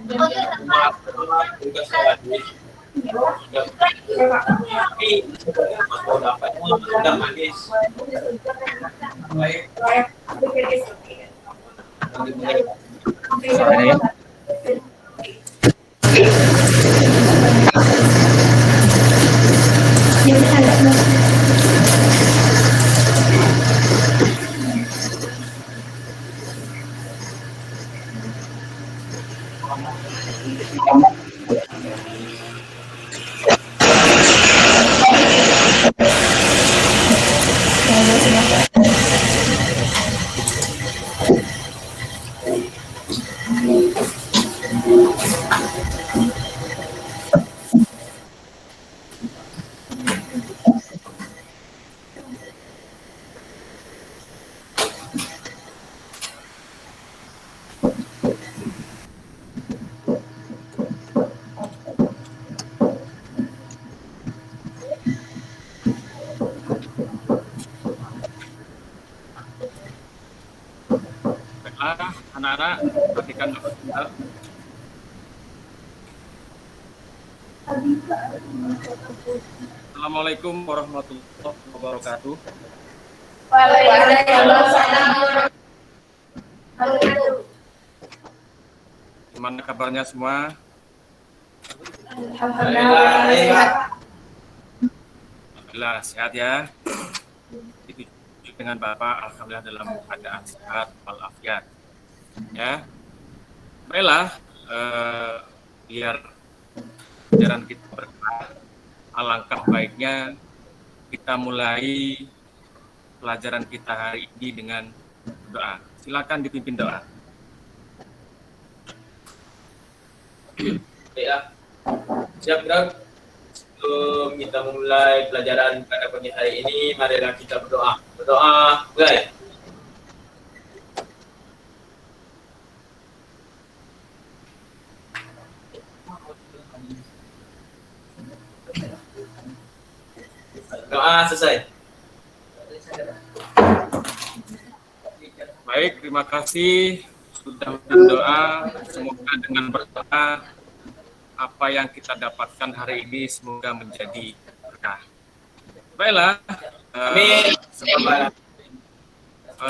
tugas wajib tapi kalau dapat udah manis baik Ada ya? Baiklah, anak-anak, perhatikan sebentar. Assalamualaikum warahmatullahi wabarakatuh. Waalaikumsalam warahmatullahi. Gimana kabarnya semua? Alhamdulillah sehat ya. Itu dengan Bapak, alhamdulillah dalam keadaan sehat walafiat. Ya, baiklah, biar pelajaran kita berkah, alangkah baiknya kita mulai pelajaran kita hari ini dengan doa. Silakan dipimpin doa. ya siap gerak. Sebelum kita memulai pelajaran pada pagi hari ini, marilah kita berdoa. Mulai. Doa selesai. Baik, terima kasih sudah berdoa. Semoga dengan berdoa apa yang kita dapatkan hari ini semoga menjadi berkah. Baiklah,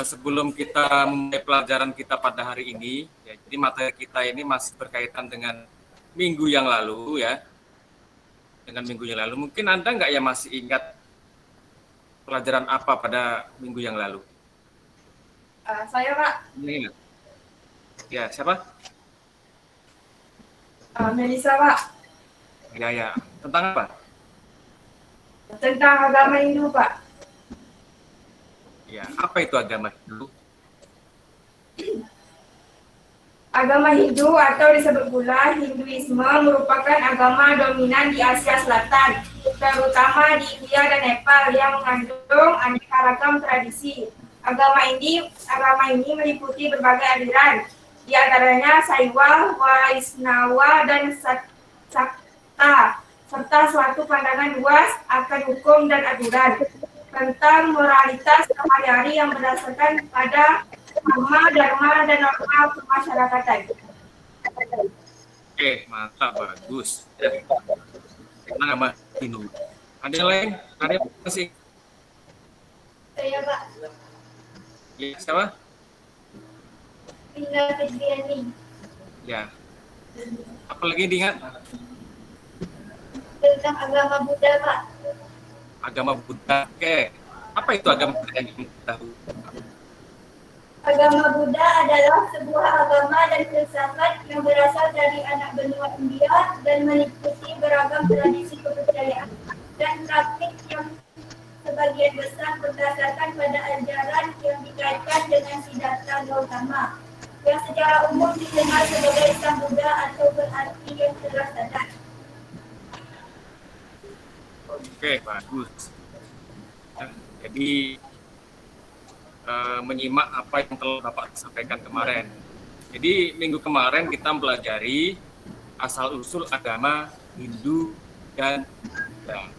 sebelum kita memulai pelajaran kita pada hari ini, ya, jadi materi kita ini masih berkaitan dengan minggu yang lalu ya. Dengan minggu yang lalu, mungkin Anda nggak ya masih ingat pelajaran apa pada minggu yang lalu? Saya Pak. Ini ingat? Ya, siapa? Melisa Pak. Ya. Tentang apa? Tentang agama Hindu Pak. Ya, apa itu agama Hindu? Agama Hindu atau disebut pula Hinduisme merupakan agama dominan di Asia Selatan, terutama di India dan Nepal yang mengandung aneka ragam tradisi. Agama ini meliputi berbagai aliran, di antaranya Saiwa, Vaishnava, dan Sakta, serta suatu pandangan luas akan hukum dan aturan tentang moralitas sehari-hari yang berdasarkan pada dharma, dan norma kemasyarakatan. Oke, mantap, bagus. Tentang agama Hindu. Ada yang lain? Ada yang masih? Saya Pak, Ya, siapa? Pindah Fitriani. Ya. Apa lagi diingat? Tentang agama Buddha Pak. Agama Buddha. Oke. Apa itu agama Buddha yang kita tahu? Agama Buddha adalah sebuah agama dan filsafat yang berasal dari anak benua India dan meliputi beragam tradisi kepercayaan dan praktik yang sebagian besar berdasarkan pada ajaran yang dikaitkan dengan Siddhartha Gautama, yang secara umum dikenal sebagai Sang Buddha atau berarti yang telah sadar. Oke, bagus. Ya, jadi menyimak apa yang telah Bapak sampaikan kemarin. Jadi minggu kemarin kita mempelajari asal-usul agama Hindu dan Buddha.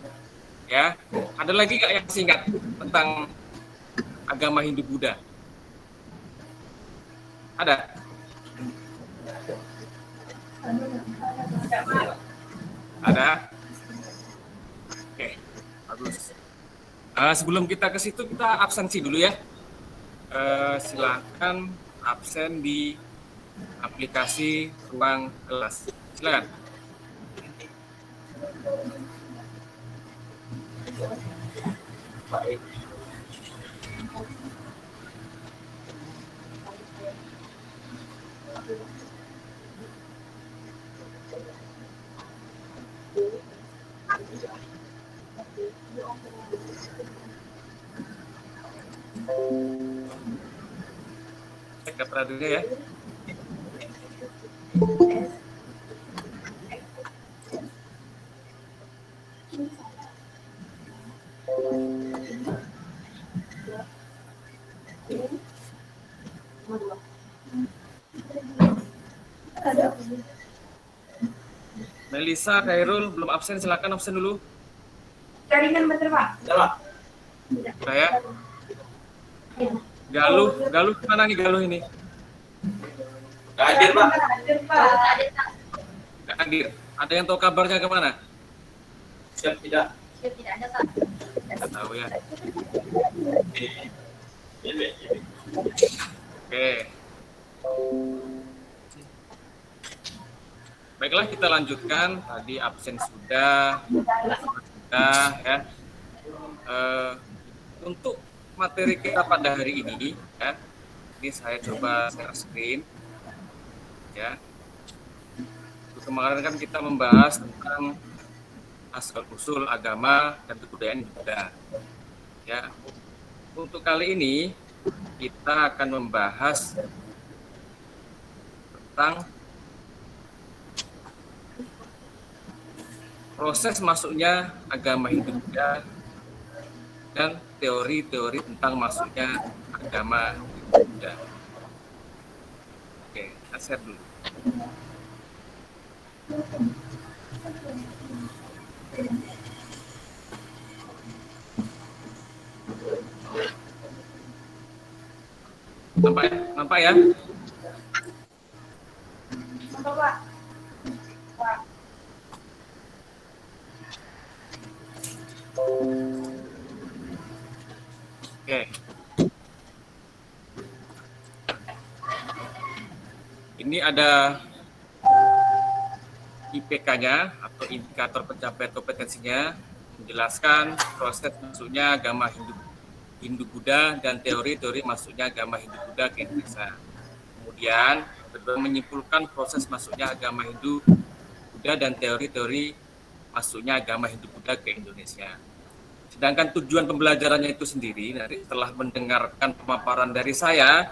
Ya, ada lagi nggak yang singkat tentang agama Hindu Buddha? Ada? Ada? Oke, bagus. Sebelum kita ke situ, kita absensi dulu ya. Silakan absen di aplikasi ruang kelas. Silakan. Baik. Cek daftar dulu ya. Melisa, Khairul belum absen, silakan absen dulu. Jaringan betul Pak? Sudah, Pak. Saya. Galuh kemana nih Galuh ini? Nggak hadir, Pak. Hadir Pak. Nggak hadir. Ada yang tahu kabarnya kemana? Siap tidak? Tidak ada Pak. Nggak tahu ya. Ini. Oke. Baiklah, kita lanjutkan. Tadi absen sudah ya. Untuk materi kita pada hari ini, ya. Ini saya coba share screen, ya. Kemarin kan kita membahas tentang asal-usul agama dan kebudayaan Buddha. Ya. Untuk kali ini kita akan membahas tentang proses masuknya agama Hindu-Buddha dan teori-teori tentang masuknya agama Hindu-Buddha. Oke, kita share dulu. Nampak ya? Apa Pak? Oke. Ini ada IPK-nya atau indikator pencapaian kompetensinya, menjelaskan proses masuknya agama Hindu-Buddha dan teori-teori masuknya agama Hindu-Buddha ke Indonesia. Kemudian kedua menyimpulkan proses masuknya agama Hindu-Buddha dan teori-teori masuknya agama Hindu-Buddha ke Indonesia. Sedangkan tujuan pembelajarannya itu sendiri, nanti setelah mendengarkan pemaparan dari saya,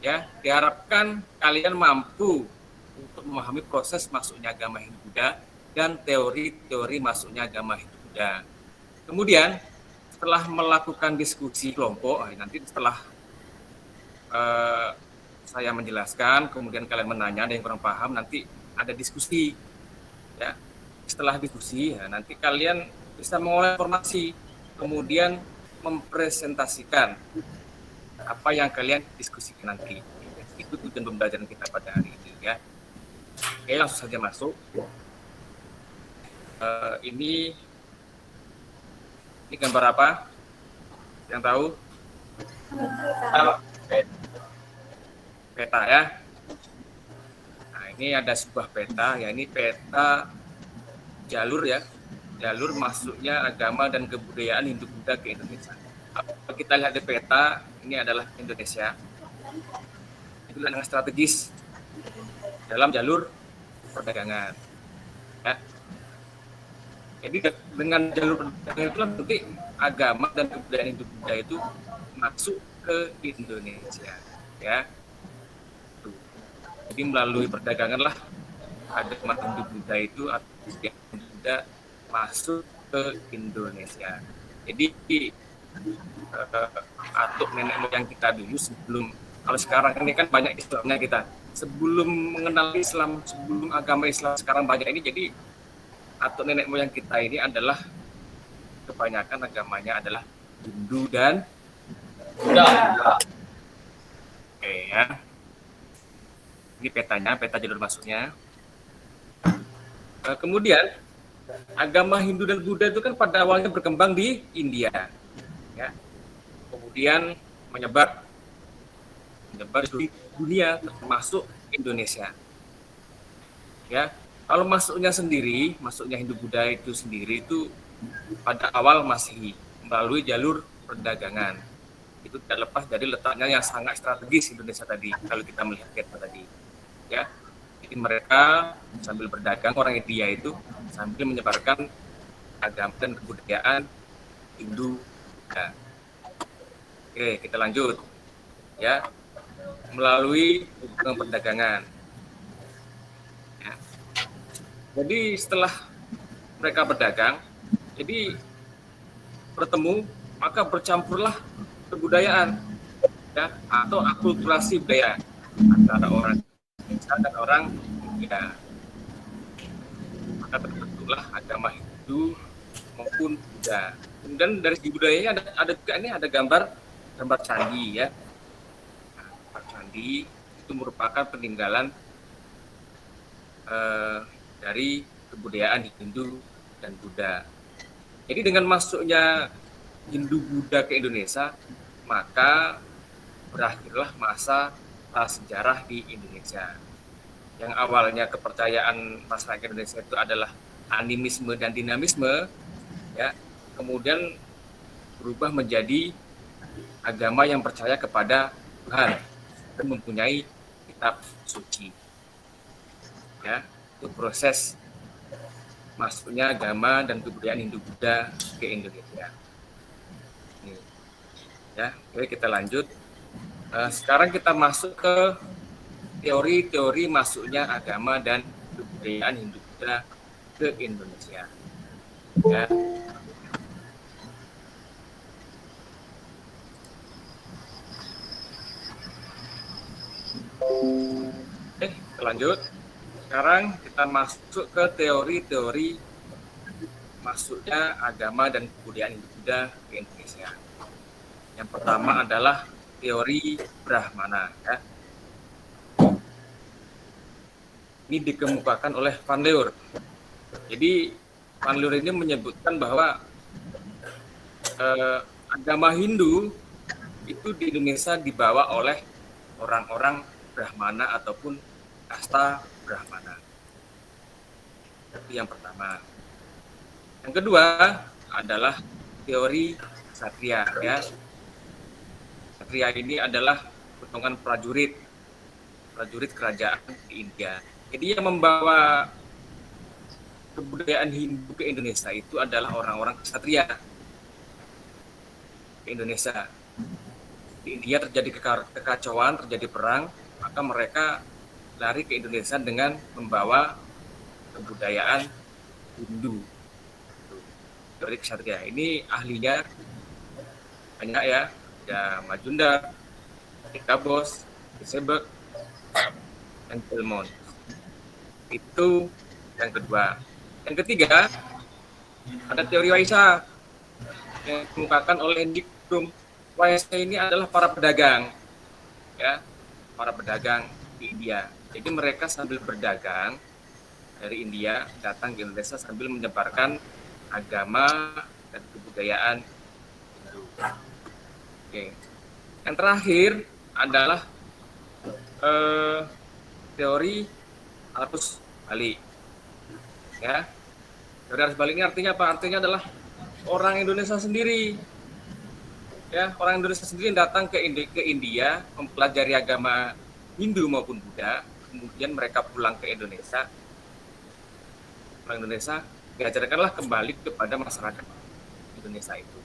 ya diharapkan kalian mampu untuk memahami proses masuknya agama Hindu-Buddha dan teori-teori masuknya agama Hindu-Buddha. Kemudian setelah melakukan diskusi kelompok, nanti setelah saya menjelaskan, kemudian kalian menanya, ada yang kurang paham, nanti ada diskusi. Ya, setelah diskusi, ya, nanti kalian bisa mengolah informasi, kemudian mempresentasikan apa yang kalian diskusikan nanti. Itu tujuan pembelajaran kita pada hari ini, ya. Oke, langsung saja masuk. Ini gambar apa? Yang tahu? Peta ya. Nah, ini ada sebuah peta, ya ini peta jalur ya. Jalur masuknya agama dan kebudayaan Hindu-Buddha ke Indonesia. Kalau kita lihat di peta, ini adalah Indonesia. Itu dengan strategis dalam jalur perdagangan. Ya. Jadi dengan jalur perdagangan itulah nanti agama dan kebudayaan Hindu-Buddha itu masuk ke Indonesia. Ya. Jadi melalui perdagangan lah agama Hindu-Buddha itu atau Hindu-Buddha masuk ke Indonesia. Jadi atuk nenek moyang kita dulu sebelum, kalau sekarang ini kan banyak Islamnya kita, sebelum mengenal Islam, sebelum agama Islam sekarang banyak ini, jadi atuk nenek moyang kita ini adalah kebanyakan agamanya adalah Hindu dan Buddha. Oke ya. Ini petanya, peta jalur masuknya. Kemudian agama Hindu dan Buddha itu kan pada awalnya berkembang di India, ya. Kemudian menyebar di dunia, termasuk Indonesia. Ya, kalau masuknya Hindu Buddha itu sendiri itu pada awal Masehi melalui jalur perdagangan. Itu tidak lepas dari letaknya yang sangat strategis Indonesia tadi, kalau kita melihat tadi, ya. Jadi mereka sambil berdagang, orang India itu sambil menyebarkan agama dan kebudayaan Hindu. Nah, oke, kita lanjut, ya, melalui hubungan perdagangan. Ya. Jadi setelah mereka berdagang, jadi bertemu, maka bercampurlah kebudayaan, ya, atau akulturasi budaya antara orang Indonesia dan orang India. Maka terbentuklah agama Hindu maupun Buddha. Kemudian dari segi budayanya ada juga ini ada gambar candi, ya. Nah, gambar candi itu merupakan peninggalan dari kebudayaan Hindu dan Buddha. Jadi dengan masuknya Hindu Buddha ke Indonesia, maka berakhirlah masa prasejarah di Indonesia. Yang awalnya kepercayaan masyarakat Indonesia itu adalah animisme dan dinamisme, ya, kemudian berubah menjadi agama yang percaya kepada Tuhan dan mempunyai kitab suci. Ya, itu proses masuknya agama dan kebudayaan Hindu Buddha ke Indonesia. Ini, ya, oke, kita lanjut. Sekarang kita masuk ke teori-teori masuknya agama dan kebudayaan Hindu Buddha ke Indonesia. Ya. Oke, kita lanjut. Sekarang kita masuk ke teori-teori masuknya agama dan kebudayaan Hindu Buddha ke Indonesia. Yang pertama adalah teori Brahmana, ya. Ini dikemukakan oleh Van Leur. Jadi Van Leur ini menyebutkan bahwa agama Hindu itu di Indonesia dibawa oleh orang-orang Brahmana ataupun kasta Brahmana. Itu yang pertama. Yang kedua adalah teori Ksatria, ya. Ksatria ini adalah golongan prajurit kerajaan di India. Jadi yang membawa kebudayaan Hindu ke Indonesia itu adalah orang-orang ksatria ke Indonesia. Di India terjadi kekacauan, terjadi perang, maka mereka lari ke Indonesia dengan membawa kebudayaan Hindu. Teori ksatria ini ahlinya banyak, ya. Ada Majunda, Ekabos, Sebek, dan Telmon. Itu yang kedua. Yang ketiga, ada teori Waisa yang dikemukakan oleh Hendrik Fromm. Waisa ini adalah para pedagang, ya, para pedagang di India. Jadi mereka sambil berdagang dari India datang ke Indonesia sambil menyebarkan agama dan kebudayaan Hindu. Oke. Yang terakhir adalah teori arus balik, ya. Teori arus balik ini artinya apa? Artinya adalah orang Indonesia sendiri, ya, orang Indonesia sendiri yang datang ke India mempelajari agama Hindu maupun Buddha, kemudian mereka pulang ke Indonesia. Orang Indonesia diajarkanlah kembali kepada masyarakat Indonesia itu,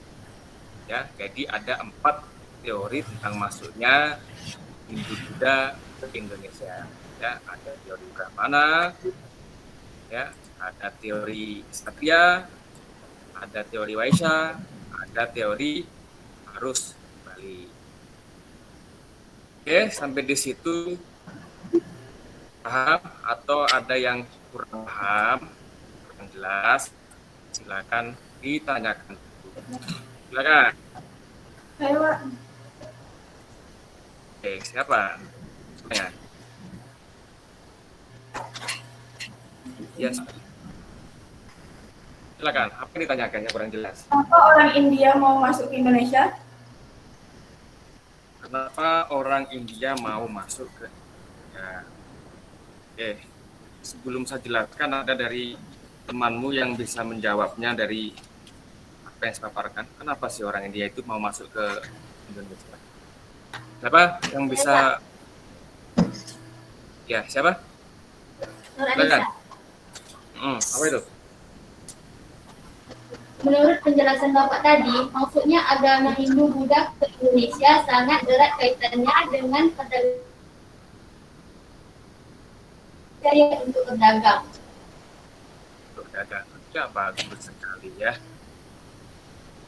ya. Jadi ada 4 teori tentang masuknya Hindu Buddha ke Indonesia. Ya, ada teori Brahmana, ya, ada teori Ksatria, ada teori Waisa, ada teori arus balik. Oke, sampai di situ paham atau ada yang kurang paham, kurang jelas, silakan ditanyakan. Silakan. Ayo, Pak. Oke, siapa? Ya. Yes. Silakan, apa yang ditanyakan yang kurang jelas? Kenapa orang India mau masuk ke Indonesia? Kenapa orang India mau masuk ke ya. Oke, sebelum saya jelaskan ada dari temanmu yang bisa menjawabnya dari apa yang saya paparkan. Kenapa sih orang India itu mau masuk ke Indonesia? Siapa yang bisa? Ya, siapa? Nur Silakan. Anissa. Apa itu? Menurut penjelasan Bapak tadi, maksudnya agama Hindu Buddha ke Indonesia sangat erat kaitannya dengan perdagangan untuk berdagang. Berdagang. Ya, bagus sekali ya.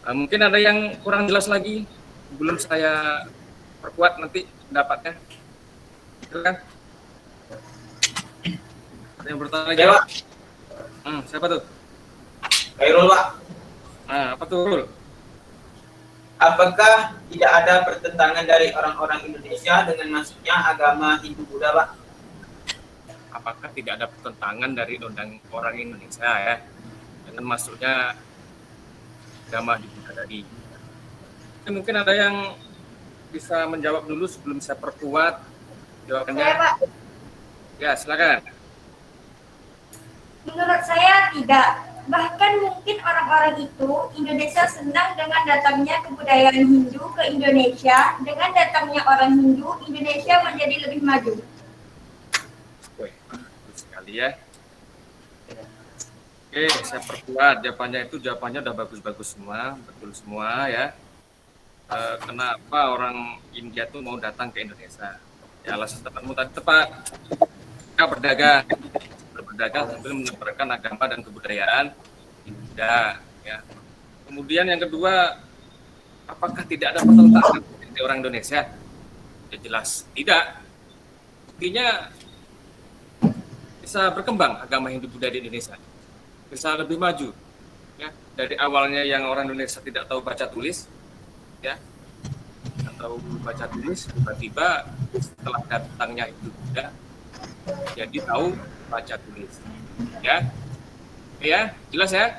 Mungkin ada yang kurang jelas lagi belum saya perkuat nanti pendapatnya. Silakan. Ada yang bertanya lagi? Ya, Pak. Siapa tuh? Khairul, Pak. Apa tuh, Rul? Apakah tidak ada pertentangan dari orang-orang Indonesia dengan masuknya agama Hindu Buddha, Pak? Apakah tidak ada pertentangan dari orang Indonesia ya dengan masuknya agama Hindu Buddha tadi? Mungkin ada yang bisa menjawab dulu sebelum saya perkuat jawabannya. Saya, Pak. Ya, silakan. Menurut saya tidak. Bahkan mungkin orang-orang itu Indonesia senang dengan datangnya kebudayaan Hindu ke Indonesia. Dengan datangnya orang Hindu, Indonesia menjadi lebih maju. Wih, bagus sekali ya. Oke, saya perkuat jawabannya udah bagus-bagus semua, betul semua ya. Kenapa orang India tuh mau datang ke Indonesia? Ya, alasan temanmu tadi tepat. Mereka berdagang sambil menyebarkan agama dan kebudayaan India ya. Kemudian yang kedua, apakah tidak ada pertentangan di orang Indonesia? Ya jelas tidak. Buktinya bisa berkembang agama Hindu Buddha di Indonesia, bisa lebih maju ya. Dari awalnya yang orang Indonesia tidak tahu baca tulis ya, atau baca tulis, tiba-tiba setelah datangnya Hindu Buddha jadi tahu baca tulis ya. Oke ya, jelas ya?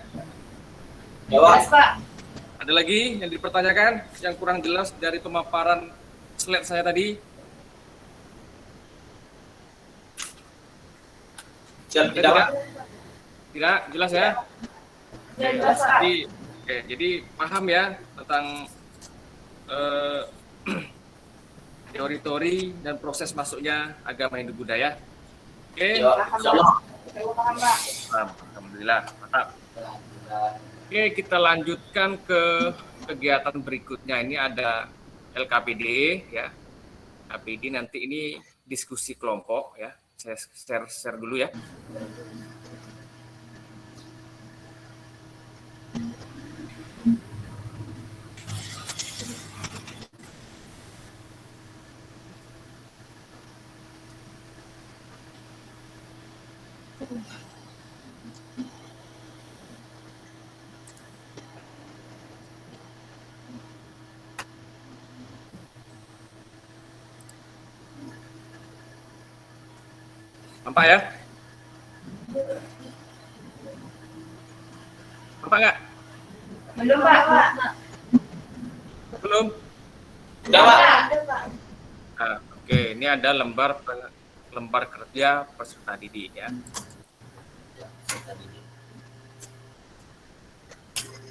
Jawab. Pak. Ada lagi yang dipertanyakan yang kurang jelas dari pemaparan slide saya tadi? Siap tidak, Pak? Tidak jelas ya? Jelas, Pak. Jadi paham ya tentang teori-teori dan proses masuknya agama Hindu Buddha ya? Oke. Ya, insyaallah. Alhamdulillah, mantap. Oke, kita lanjutkan ke kegiatan berikutnya. Ini ada LKPD ya. LKPD nanti ini diskusi kelompok ya. Saya share dulu ya. Nampak ya? Nampak nggak? Belum, Pak. Belum? Jawab. Oke, ini ada lembar kerja peserta didik ya.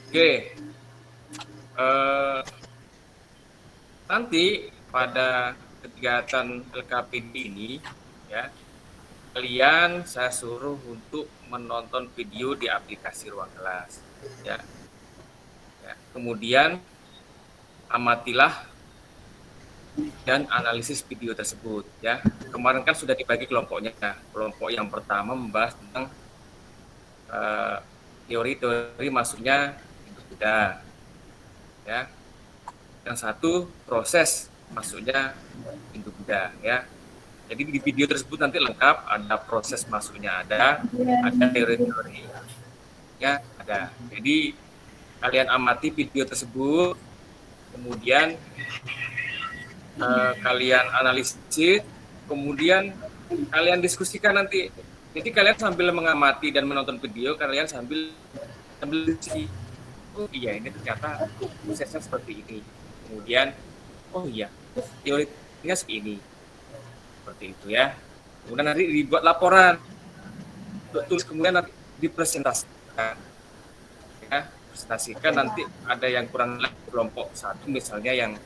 Oke, nanti pada kegiatan LKPD ini ya, kalian saya suruh untuk menonton video di aplikasi Ruang Kelas ya. Kemudian amatilah dan analisis video tersebut ya. Kemarin kan sudah dibagi kelompoknya. Kelompok yang pertama membahas tentang teori-teori masuknya Hindu Buddha ya. Yang satu proses masuknya Hindu Buddha ya. Jadi di video tersebut nanti lengkap, ada proses masuknya, ada teori-teori ya, ada. Jadi kalian amati video tersebut, kemudian kalian analisis, kemudian kalian diskusikan nanti. Jadi kalian sambil mengamati dan menonton video, kalian sambil Analisis, oh iya ini ternyata prosesnya seperti ini. Kemudian, oh iya teorinya segini, seperti itu ya. Kemudian nanti dibuat laporan, terus kemudian nanti dipresentasikan, ya, presentasikan nanti ada yang kurang kelompok satu misalnya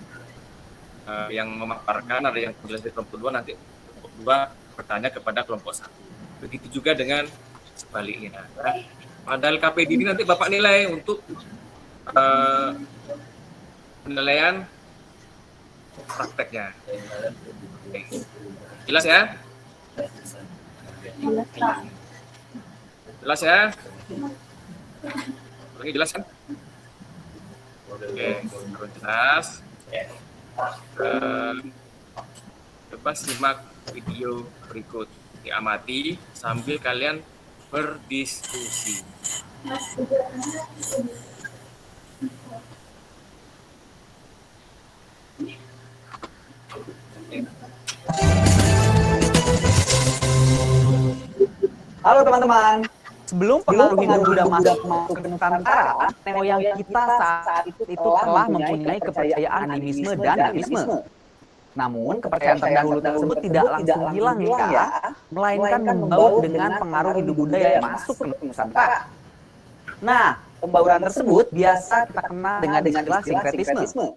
yang memaparkan, ada yang menjelaskan kelompok dua, nanti kelompok dua bertanya kepada kelompok satu. Begitu juga dengan sebaliknya. Ya. Pada LKPD ini nanti Bapak nilai untuk penilaian prakteknya. Oke. Jelas ya? Jelas ya? Oke, jelas kan? Oke, kalau jelas. Coba simak video berikut, diamati sambil kalian berdiskusi. Halo teman-teman, sebelum pengaruh Hindu Buddha masuk ke Nusantara, nenek moyang kita saat itu telah mempunyai kepercayaan animisme dan deisme. Namun, kepercayaan terdahulu tersebut tidak langsung hilang ya, melainkan membaur dengan pengaruh Hindu Buddha yang masuk ke Nusantara. Nah, pembauran tersebut biasa kita kenal dengan istilah sinkretisme.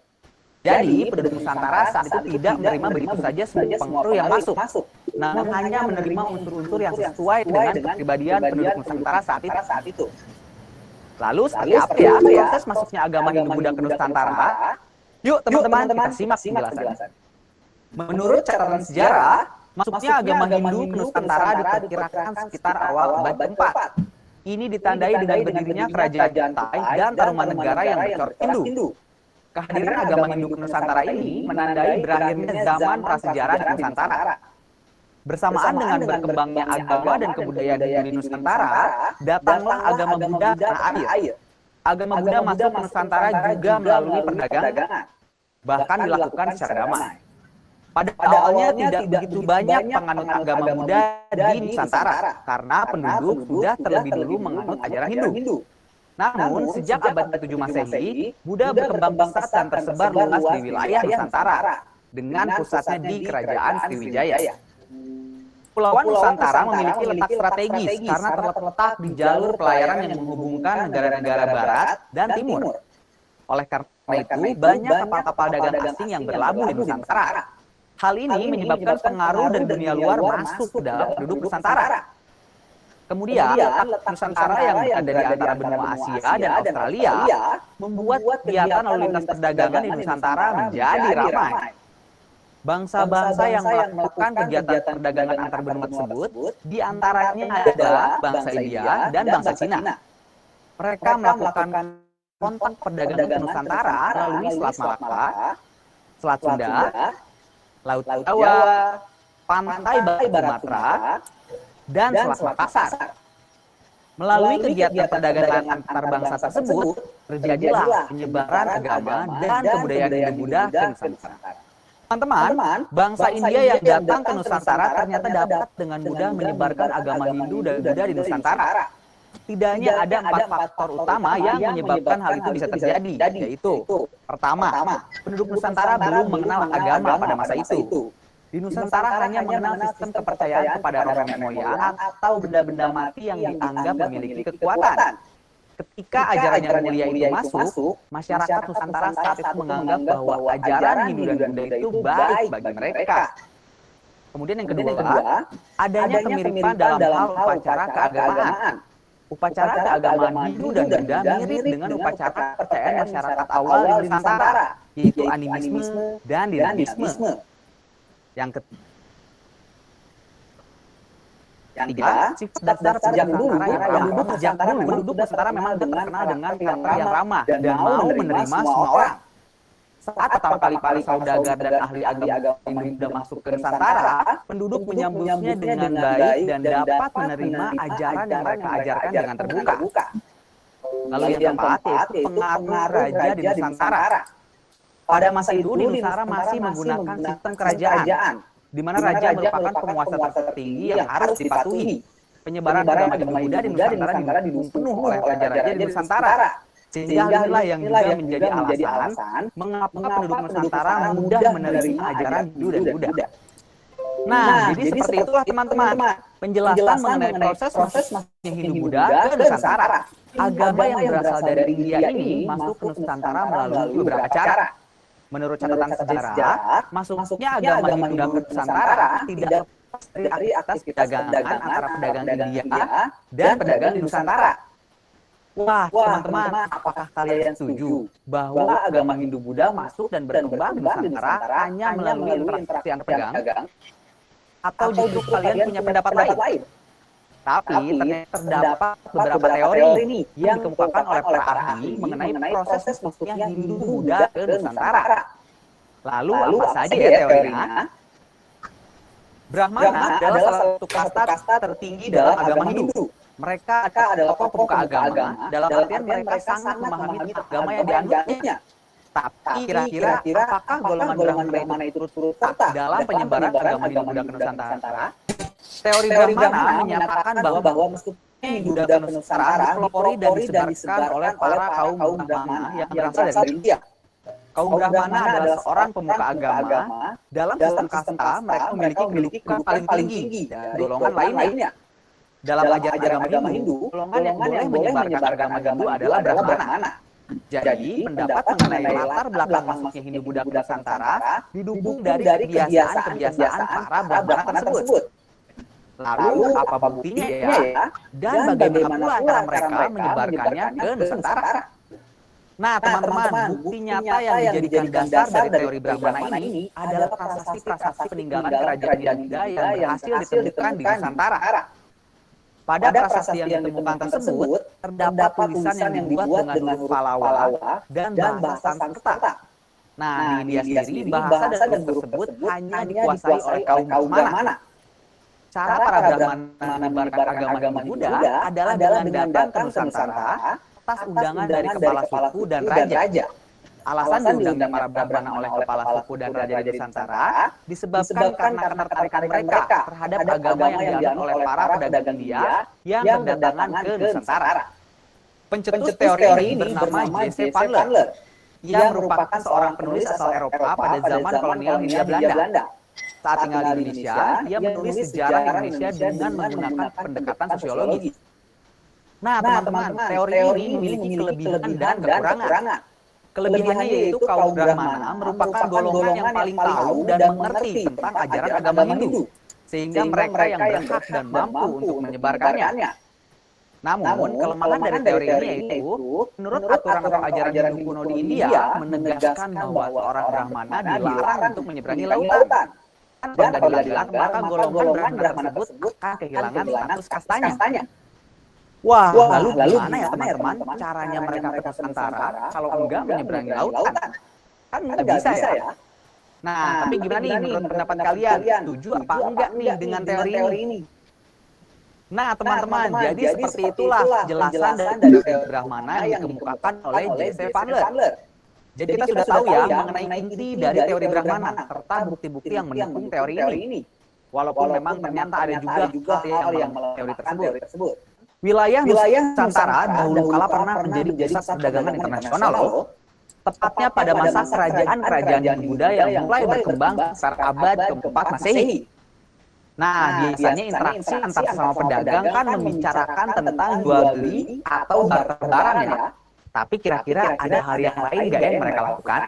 Jadi, penduduk Nusantara saat itu tidak menerima begitu saja semua pengaruh yang masuk, namun hanya menerima unsur-unsur yang sesuai dengan kepribadian penduduk Nusantara saat itu. Lalu, seperti apa ya proses masuknya agama Hindu Buddha ke Nusantara? Yuk teman-teman, kita simak penjelasan. Menurut catatan sejarah, masuknya agama Hindu ke Nusantara diperkirakan sekitar awal abad ke-4. Ini ditandai dengan berdirinya kerajaan Tai dan Tarumanegara yang bercorak Hindu. Kehadiran agama Hindu ke Nusantara ini menandai berakhirnya zaman prasejarah di Nusantara. Bersamaan dengan berkembangnya agama dan kebudayaan di Nusantara, datanglah agama Buddha ke tanah air. Agama Buddha masuk ke Nusantara juga melalui perdagangan, bahkan dilakukan secara damai. Pada awalnya tidak begitu banyak penganut agama Buddha di Nusantara, karena penduduk sudah terlebih dulu menganut ajaran Hindu. Namun, sejak abad ke-7 Masehi, Buddha berkembang pesat dan tersebar luas di wilayah Nusantara, dengan pusatnya di Kerajaan Sriwijaya. Kepulauan Nusantara memiliki letak strategis karena terletak di jalur pelayaran yang menghubungkan negara-negara barat dan timur. Oleh karena itu, banyak kapal-kapal dagang asing yang berlabuh di Nusantara. Hal ini menyebabkan pengaruh dari dunia luar masuk ke dalam penduduk Nusantara. Kemudian, letak Nusantara yang ada di antara benua Asia dan Australia membuat kegiatan lalu lintas perdagangan di Nusantara menjadi ramai. Bangsa-bangsa yang melakukan kegiatan perdagangan antar benua tersebut, di antaranya ada bangsa India dan bangsa Cina. Mereka melakukan kontak perdagangan ke Nusantara melalui Selat Malaka, Selat Sunda, Laut Jawa, Pantai Barat Sumatera, dan Selat Makassar. Melalui kegiatan perdagangan antar bangsa tersebut, terjadilah penyebaran agama dan kebudayaan Hindu Buddha ke Nusantara. Teman-teman, bangsa India yang datang ke Nusantara ternyata dapat dengan mudah menyebarkan agama Hindu dan Buddha di Nusantara. Setidaknya ada 4 faktor utama yang menyebabkan hal itu bisa terjadi, yaitu: pertama, penduduk Nusantara belum mengenal agama pada masa itu. Di Nusantara hanya mengenal sistem kepercayaan kepada roh nenek moyang atau benda-benda mati yang dianggap memiliki kekuatan. Ketika ajaran yang mulia itu masuk, masyarakat Nusantara saat itu menganggap bahwa ajaran Hindu dan Buddha itu baik bagi mereka. Kemudian yang kedua, adanya kemiripan dalam hal upacara keagamaan. Upacara keagamaan Hindu dan Buddha mirip dengan upacara kepercayaan masyarakat awal di Nusantara, yaitu animisme dan dinamisme. Yang ketiga, sifat dasar penduduk Nusantara yang penduduk Nusantara memang terkenal dengan karakter yang ramah dan mau menerima semua orang. Saat pertama kali para saudagar dan ahli agama Hindu masuk ke Nusantara, penduduk menyambutnya dengan baik dan dapat menerima ajaran yang mereka ajarkan dengan terbuka. Lalu yang keempat, yaitu pengaruh raja di Nusantara. Pada masa itu di Nusantara masih menggunakan sistem kerajaan, di mana raja merupakan penguasa tertinggi yang harus dipatuhi. penyebaran agama Hindu-Buddha di Nusantara didukung penuh oleh raja-raja di Nusantara. Sehingga hal inilah yang juga menjadi alasan mengapa penduduk Nusantara mudah menerima ajaran Hindu dan Buddha. Nah, jadi seperti itulah teman-teman penjelasan mengenai proses masuknya Hindu-Buddha ke Nusantara. Agama yang berasal dari India ini masuk ke Nusantara melalui beberapa cara. Menurut catatan sejarah, masuknya agama Hindu ke Nusantara tidak lepas dari aktivitas perdagangan antara pedagang India dan pedagang di Nusantara. Wah, teman-teman, apakah kalian setuju bahwa agama Hindu-Buddha masuk dan berkembang di Nusantara hanya melalui interaksi antar pedagang? Atau justru kalian punya pendapat lain? Tapi ternyata terdapat beberapa teori yang dikemukakan oleh para ahli mengenai proses masuknya Hindu-Buddha ke Nusantara. Lalu apa saja ya teorinya? Brahmana adalah salah satu kasta tertinggi dalam agama Hindu. Mereka adalah tokoh pemuka agama, dalam artian mereka sangat memahami agama yang dianutnya. Tapi kira-kira apakah golongan Brahmana itu turut serta dalam penyebaran agama Hindu-Buddha ke Nusantara? Teori Brahmana menyatakan bahwa masuknya Hindu-Buddha ke Nusantara dipelopori dan disebarkan oleh para kaum Brahmana yang berasal dari India. Kaum Brahmana adalah seorang pemuka agama. Dalam sistem kasta, mereka memiliki kedudukan paling tinggi dari golongan lainnya. Dalam ajaran agama Hindu, golongan yang boleh menyebarkan agama Hindu adalah Brahmana. Jadi, pendapat mengenai latar belakang masuknya Hindu-Buddha ke Nusantara didukung dari kebiasaan-kebiasaan para Brahmana tersebut. Lalu, apa buktinya ya? Dan bagaimana pula cara mereka menyebarkannya ke Nusantara? Nah, teman-teman, bukti nyata yang dijadikan dasar dari teori Brahmana ini adalah prasasti-prasasti peninggalan kerajaan India yang berhasil ditemukan di Nusantara. Pada prasasti yang ditemukan tersebut, terdapat tulisan yang dibuat dengan huruf Pallava dan bahasa Sanskerta. Nah, di India sendiri, bahasa dan huruf tersebut hanya dikuasai oleh kaum Brahmana. Cara para Brahmana menyebarkan agama Buddha adalah dengan datang ke Nusantara atas undangan dari kepala suku dan raja. Alasan diundangnya para Brahmana oleh kepala suku dan raja di Nusantara disebabkan karena ketertarikan mereka terhadap agama yang dianut oleh para pedagang India yang berdatangan ke Nusantara. Pencetus teori ini bernama J.C. Pandler, yang merupakan seorang penulis asal Eropa pada zaman kolonial Hindia Belanda. Saat tinggal di Indonesia, dia menulis sejarah Indonesia dengan menggunakan pendekatan sosiologis. Nah, teman-teman, teori ini memiliki kelebihan dan kekurangan. Kelebihannya yaitu kaum Brahmana merupakan golongan yang paling tahu dan mengerti tentang ajaran agama Hindu, sehingga mereka yang berhak dan mampu untuk menyebarkannya. Namun, kelemahan dari teori ini yaitu, menurut aturan atau ajaran Hindu kuno di India, menegaskan bahwa seorang Brahmana dilarang untuk menyeberangi lautan. Dan bila dilarang, maka golongan Brahmana tersebut akan kehilangan status kastanya. Wah, lalu gimana ya teman-teman caranya mereka ke Nusantara kalau enggak menyeberangi lautan? Kan nggak bisa ya? Nah, tapi gimana nih menurut pendapat kalian? Setuju apa enggak nih dengan teori ini? Nah, teman-teman, jadi seperti itulah penjelasan dari teori Brahmana yang dikemukakan oleh J.C. Pandler. Jadi kita sudah tahu ya mengenai inti dari teori Brahmana serta bukti-bukti yang mendukung teori ini. Walaupun memang ternyata ada juga hal yang melawan teori tersebut. Wilayah Nusantara dahulu kala pernah menjadi pusat perdagangan internasional loh. Tepatnya pada masa kerajaan Hindu-Buddha yang mulai berkembang sekitar abad keempat Masehi. Nah, biasanya interaksi antar sesama pedagang kan membicarakan tentang jual beli atau barter barang ya. Tapi kira-kira ada hal yang lain nggak yang mereka lakukan?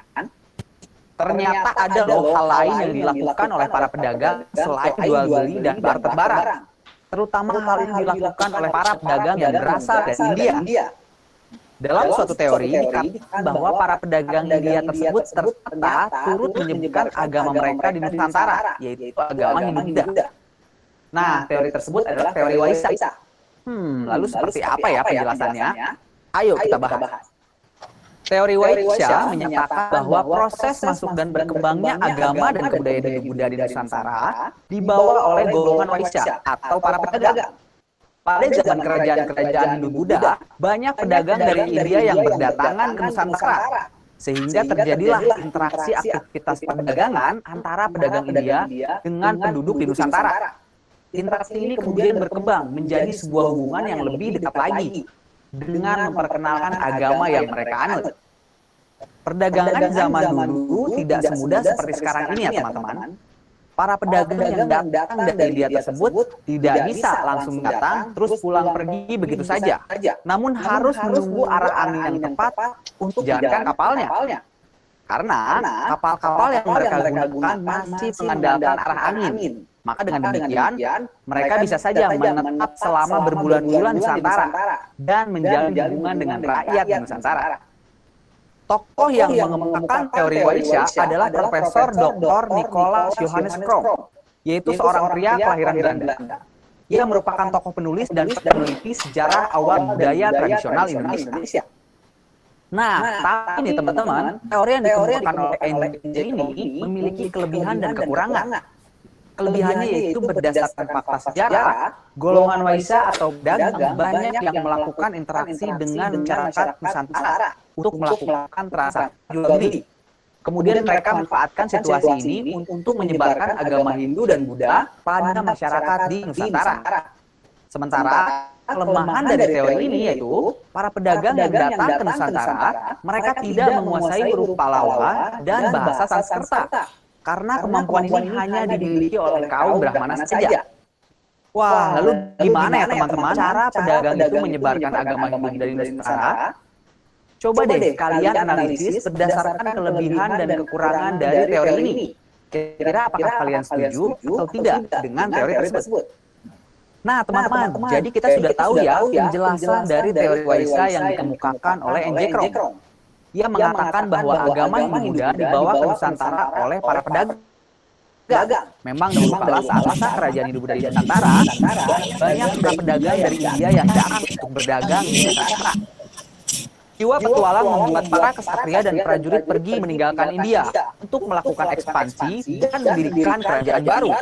Ternyata ada loh hal lain yang dilakukan oleh para pedagang selain jual beli dan barter barang. Terutama hal yang dilakukan oleh para pedagang yang berasal dari India. Dalam suatu teori dikatakan bahwa para pedagang India tersebut ternyata turut menyebutkan agama mereka di Nusantara, yaitu agama Hindu-Buddha. Nah, teori tersebut adalah teori Waisa. Lalu seperti apa ya penjelasannya? Ayo kita bahas. Teori Waisa menyatakan bahwa proses masuk dan berkembangnya agama dan kebudayaan Hindu-Buddha di Nusantara dibawa oleh golongan Waisa atau para pedagang. Pada zaman kerajaan Hindu-Buddha, banyak pedagang dari India yang berdatangan ke Nusantara, sehingga terjadilah interaksi aktivitas perdagangan antara pedagang India dengan penduduk di Nusantara. interaksi ini kemudian berkembang menjadi sebuah hubungan yang lebih dekat lagi dengan memperkenalkan agama yang mereka anut. Perdagangan zaman dulu tidak semudah seperti sekarang ini ya teman-teman. Para pedagang yang datang dari India tersebut tidak bisa langsung datang terus pulang pergi begitu saja. Namun harus menunggu arah angin yang tepat untuk jalankan kapalnya. Karena kapal-kapal yang mereka gunakan masih mengandalkan arah angin. Maka dengan demikian, mereka bisa saja menetap selama berbulan-bulan di Nusantara dan menjalin hubungan dengan rakyat di Nusantara. Tokoh yang mengemukakan teori Waisya adalah Profesor Dr. Nicolaas Johannes Kroon, yaitu seorang pria kelahiran Belanda. Ia merupakan tokoh penulis dan peneliti sejarah awal budaya tradisional Indonesia. Nah, tapi nih teman-teman, teori yang dikemukakan oleh NJ ini memiliki kelebihan dan kekurangan. Kelebihannya yaitu berdasarkan fakta sejarah, golongan Waisya atau pedagang banyak yang melakukan interaksi dengan masyarakat Nusantara untuk melakukan transaksi jual beli. Kemudian mereka memanfaatkan situasi ini untuk menyebarkan agama Hindu dan Buddha pada masyarakat di Nusantara. Sementara kelemahan dari teori ini yaitu para pedagang yang datang ke Nusantara, mereka tidak menguasai huruf Pallawa dan bahasa Sanskerta. Karena kemampuan ini hanya dimiliki oleh kaum Brahmana saja. Wah, lalu gimana ya teman-teman cara pedagang itu menyebarkan agama Hindu dari Nusantara? Coba deh kalian analisis berdasarkan kelebihan dan kekurangan dari teori ini. Kira-kira apakah kalian setuju atau tidak dengan teori tersebut? Nah teman-teman, jadi kita sudah tahu ya penjelasan dari teori Waisya yang dikemukakan oleh NJ Kroon. Ia mengatakan bahwa agama Hindu Buddha dibawa ke Nusantara oleh para pedagang. Memang dulu kala saat masa kerajaan Hindu Buddha di Nusantara, banyak para pedagang dari India yang datang untuk berdagang di Nusantara. Jiwa petualang membuat para kesatria dan prajurit pergi meninggalkan India untuk melakukan ekspansi dan mendirikan kerajaan baru.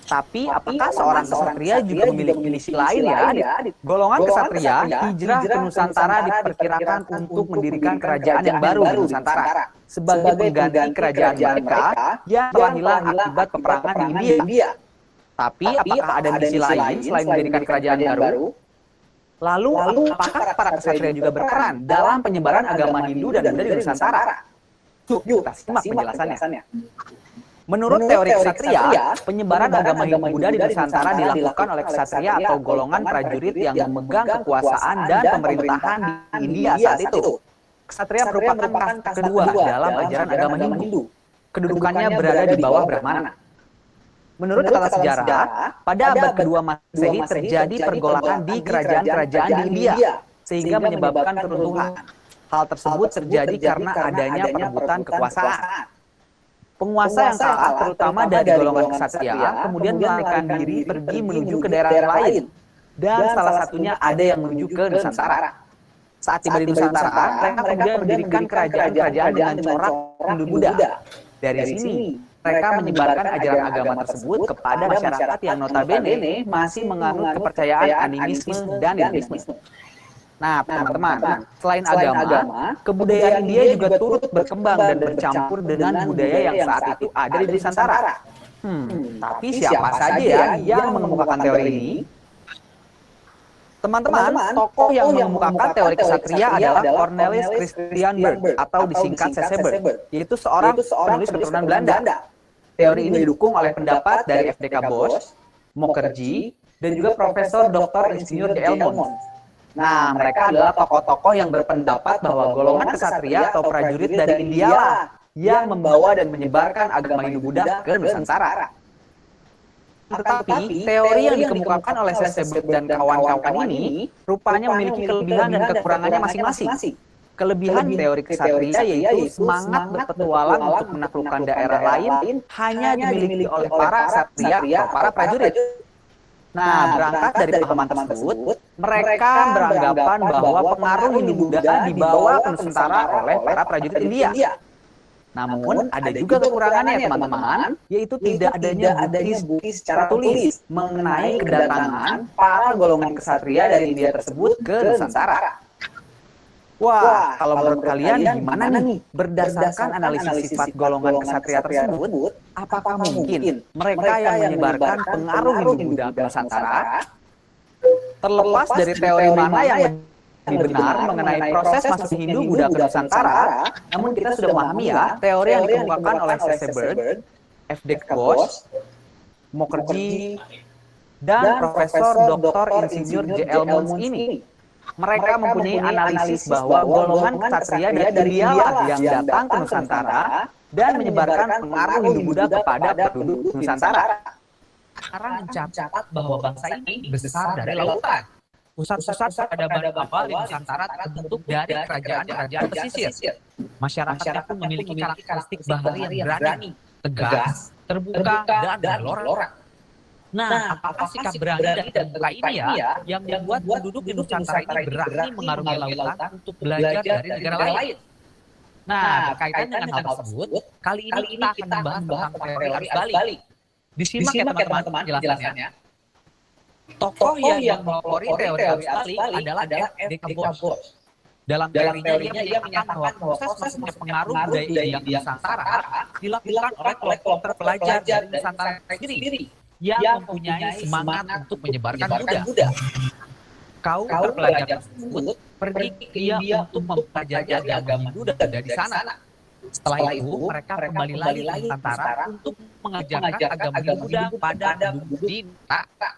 Tapi apakah seorang kesatria juga memiliki misi lain ya? Golongan kesatria hijrah ke Nusantara diperkirakan untuk mendirikan kerajaan yang baru di Nusantara sebagai pengganti kerajaan mereka yang telah hilang akibat peperangan di India. Tapi apakah ada misi lain selain mendirikan kerajaan baru? Lalu apakah para kesatria juga berperan dalam penyebaran agama Hindu dan Buddha di Nusantara? Yuk, kita simak penjelasannya. Menurut teori kesatria, penyebaran agama Hindu Buddha di Nusantara dilakukan oleh kesatria atau golongan prajurit yang memegang kekuasaan dan pemerintahan di India saat itu. Kesatria merupakan kasta kedua dalam ajaran agama Hindu. Kedudukannya berada di bawah Brahmana. Menurut kata sejarah, pada abad kedua Masehi terjadi pergolakan di kerajaan-kerajaan di India, sehingga menyebabkan keruntuhan. Hal tersebut terjadi karena adanya perebutan kekuasaan. Penguasa yang kalah, terutama dari golongan kesatria, kemudian melarikan diri pergi menuju ke daerah lain. Dan salah satunya ada yang menuju ke Nusantara. Saat tiba di Nusantara, mereka kemudian mendirikan kerajaan-kerajaan dengan corak Hindu Buddha. Dari sini, mereka menyebarkan ajaran agama tersebut kepada masyarakat yang notabene masih menganut kepercayaan animisme dan idealisme. Nah, teman-teman, selain agama, kebudayaan India juga turut berkembang dan bercampur dengan budaya yang saat itu ada di Nusantara. Tapi siapa saja ya yang mengemukakan teori ini? Teman-teman, tokoh yang mengemukakan teori kesatria adalah Cornelis Christian Berg atau disingkat Cecebert, yaitu seorang penulis keturunan Belanda. Teori ini didukung oleh pendapat dari F.D.K. Bos, Mukherjee, dan juga Profesor Dr. Insinyur Elmond. Nah, mereka adalah tokoh-tokoh yang berpendapat bahwa golongan kesatria atau prajurit dari India lah yang membawa dan menyebarkan agama Hindu Buddha ke Nusantara. Tetapi, teori yang dikemukakan oleh Cecebert dan kawan-kawan ini rupanya memiliki kelebihan dan kekurangannya masing-masing. Kelebihan teori kesatria yaitu semangat berpetualang untuk menaklukkan daerah lain hanya dimiliki oleh para kesatria atau para prajurit. Nah, berangkat dari pemahaman tersebut, mereka beranggapan bahwa pengaruh Hindu Buddha dibawa ke Nusantara oleh para prajurit India. Namun, ada juga kekurangannya teman-teman, yaitu tidak adanya bukti secara tulis mengenai kedatangan para golongan kesatria dari India tersebut ke Nusantara. Wah, kalau menurut kalian gimana nih? Berdasarkan analisis sifat golongan kesatria tersebut, apakah mungkin mereka yang menyebarkan pengaruh Hindu-Buddha ke Nusantara? Terlepas dari teori mana yang lebih benar mengenai proses masuk Hindu-Buddha ke Nusantara, namun kita sudah memahami ya teori yang dikemukakan oleh C.C. Bird, F.D. Ghosh, Mukherjee, dan Profesor Dr. Insinyur J.L. Munz ini. Mereka mempunyai analisis bahwa golongan ksatria dari India yang datang ke Nusantara dan menyebarkan pengaruh Hindu-Buddha kepada penduduk Nusantara. Sekarang mencatat bahwa bangsa ini besar dari lautan. Pusat-pusat peradaban awal di Nusantara terbentuk dari kerajaan-kerajaan pesisir. Masyarakatnya pun memiliki karakteristik bahari yang berani, tegas, terbuka, dan bergelora. Nah, apakah sikap berani dan terbuka ini ya yang membuat penduduk di Nusantara ini berani mengarungi lautan untuk belajar dari negara lain? Nah, berkaitan dengan hal tersebut, kali ini kita akan membahas tentang teori arus balik. Disimak ya teman-teman penjelasannya. Tokoh yang mempelopori teori arus balik adalah F.D. Ghosh. Dalam teorinya dia menyatakan bahwa proses masuknya pengaruh budaya India di Nusantara dilakukan oleh kelompok terpelajar dari Nusantara sendiri yang mempunyai semangat untuk menyebarkan Buddha. Kaum terpelajar tersebut pergi ke India untuk mempelajari agama Hindu dari sana. Setelah itu, mereka kembali lagi ke Nusantara untuk mengajarkan agama Buddha pada penduduk di Nusantara.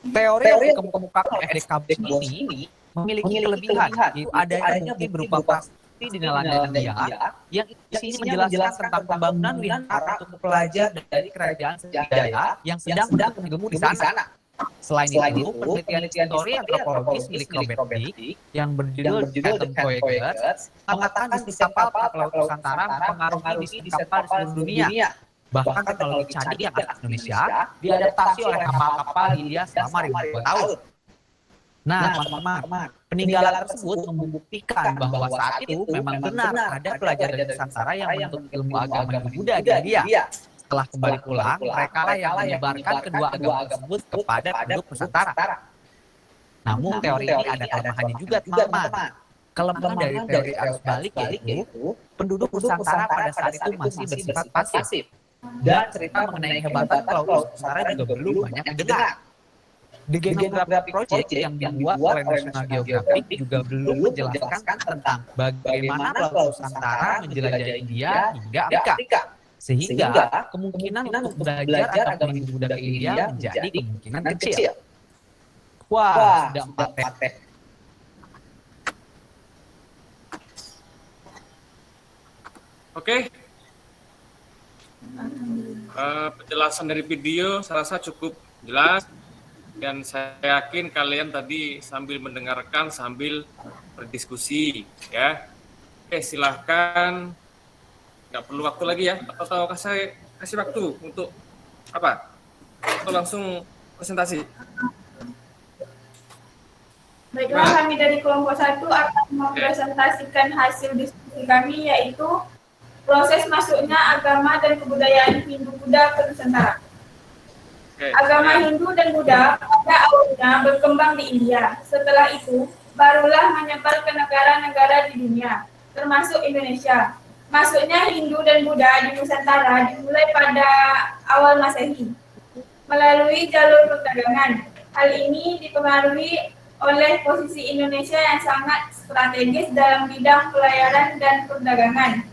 Teori yang dikemukakan F.D. Ghosh ini memiliki kelebihan, yaitu adanya bukti berupa prasasti di Nalanda India yang isinya menjelaskan tentang pembangunan wihara untuk pelajar dari kerajaan Sriwijaya yang sedang bergemu di sana. Selain itu, penelitian teori antropologis milik Robert Dick yang berjudul The Phantom Voyagers mengatakan bisnis kapal pelaut Nusantara mempengaruhi bisnis kapal di seluruh dunia. Bahkan teknologi canggih yang ada di Indonesia diadaptasi oleh kapal-kapal di India selama ribuan tahun. Nah, teman-teman, peninggalan tersebut membuktikan bahwa saat itu memang benar ada pelajar dari Nusantara yang menuntut ilmu agama Buddha di India. Setelah kembali pulang, mereka lah yang menyebarkan kedua agama tersebut kepada penduduk Nusantara. Namun teori ini ada kelemahannya juga, teman-teman. Kelemahan dari teori arus balik yaitu penduduk Nusantara pada saat itu masih bersifat pasif. Dan cerita mengenai kehebatan Laut Nusantara juga belum banyak didengar. The Genographic Project yang dibuat oleh National Geographic juga belum menjelaskan tentang bagaimana Laut Nusantara menjelajahi India hingga Afrika. Sehingga kemungkinan untuk belajar agama Hindu Buddha ke India menjadi kemungkinan kecil. Wah, sudah 4 tes. Oke. Penjelasan dari video saya rasa cukup jelas. Dan saya yakin kalian tadi sambil mendengarkan, sambil berdiskusi, ya. Oke, silahkan. Nggak perlu waktu lagi ya. Atau saya kasih waktu untuk apa? Atau langsung presentasi? Baiklah, kami dari kelompok 1 akan mempresentasikan hasil diskusi kami, yaitu proses masuknya agama dan kebudayaan Hindu-Buddha ke Nusantara. Agama Hindu dan Buddha pada awalnya berkembang di India. Setelah itu, barulah menyebar ke negara-negara di dunia, termasuk Indonesia. Masuknya Hindu dan Buddha di Nusantara dimulai pada awal Masehi, melalui jalur perdagangan. Hal ini dipengaruhi oleh posisi Indonesia yang sangat strategis dalam bidang pelayaran dan perdagangan.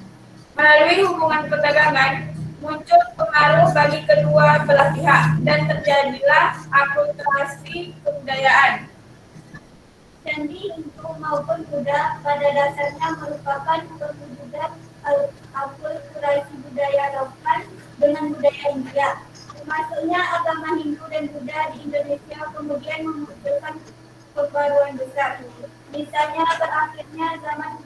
Melalui hubungan perdagangan, muncul pengaruh bagi kedua belah pihak dan terjadilah akulturasi kebudayaan. Candi Hindu maupun Buddha pada dasarnya merupakan perwujudan akulturasi budaya lokal dengan budaya India. Masuknya agama Hindu dan Buddha di Indonesia kemudian memunculkan perbaruan besar. Misalnya berakhirnya zaman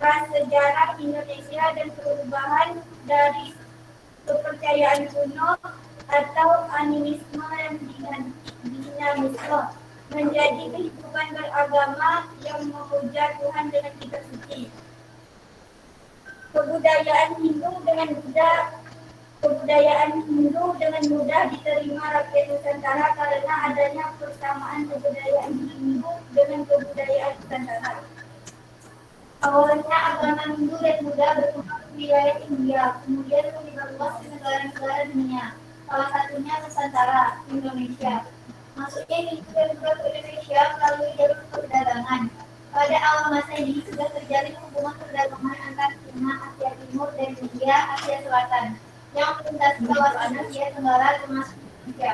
prasejarah Indonesia dan perubahan dari kepercayaan kuno atau animisme dan dinamisme menjadi kehidupan beragama yang memuja Tuhan dengan kitab suci. Kebudayaan Hindu dengan mudah diterima rakyat Nusantara karena adanya persamaan kebudayaan Hindu dengan kebudayaan Nusantara. Awalnya agama Hindu dan Buddha berkembang di wilayah India, kemudian menyebar luas ke negara-negara dunia. Salah satunya Nusantara, Indonesia. Masuknya Hindu dan Buddha ke Indonesia melalui jalur perdagangan. Pada awal masa ini sudah terjalin hubungan perdagangan antar Cina, Asia Timur, dan India, Asia Selatan, yang melintasi kawasan Asia Tenggara termasuk Indonesia.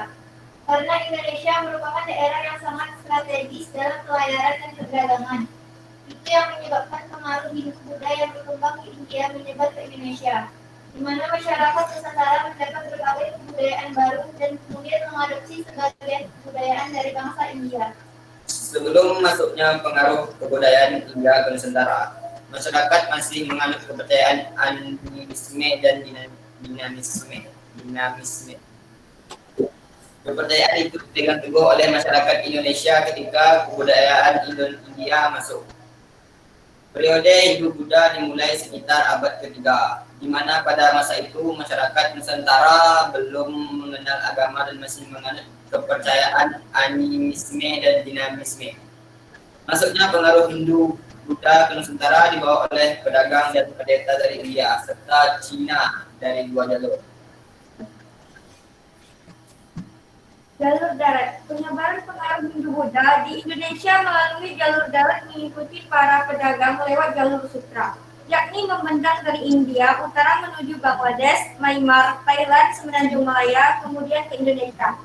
Karena Indonesia merupakan daerah yang sangat strategis dalam pelayaran dan perdagangan, itu yang menyebabkan pengaruh Hindu Buddha yang berkembang di India menyebar ke Indonesia, di mana masyarakat Nusantara mendapat berbagai kebudayaan baru dan kemudian mengadopsi sebagian kebudayaan dari bangsa India. Sebelum masuknya pengaruh kebudayaan India ke Nusantara, masyarakat masih menganut kepercayaan animisme dan dinamisme. Kepercayaan itu dipegang teguh oleh masyarakat Indonesia ketika kebudayaan India masuk. Periode Hindu-Buddha dimulai sekitar abad ketiga, di mana pada masa itu masyarakat Nusantara belum mengenal agama dan masih menganut kepercayaan animisme dan dinamisme. Masuknya pengaruh Hindu-Buddha ke Nusantara dibawa oleh pedagang dan pendeta dari India serta Cina dari dua jalur. Jalur darat. Penyebaran pengaruh Hindu-Buddha di Indonesia melalui jalur darat mengikuti para pedagang lewat jalur sutra, yakni membentang dari India utara menuju Bangladesh, Myanmar, Thailand, Semenanjung Malaya, kemudian ke Indonesia.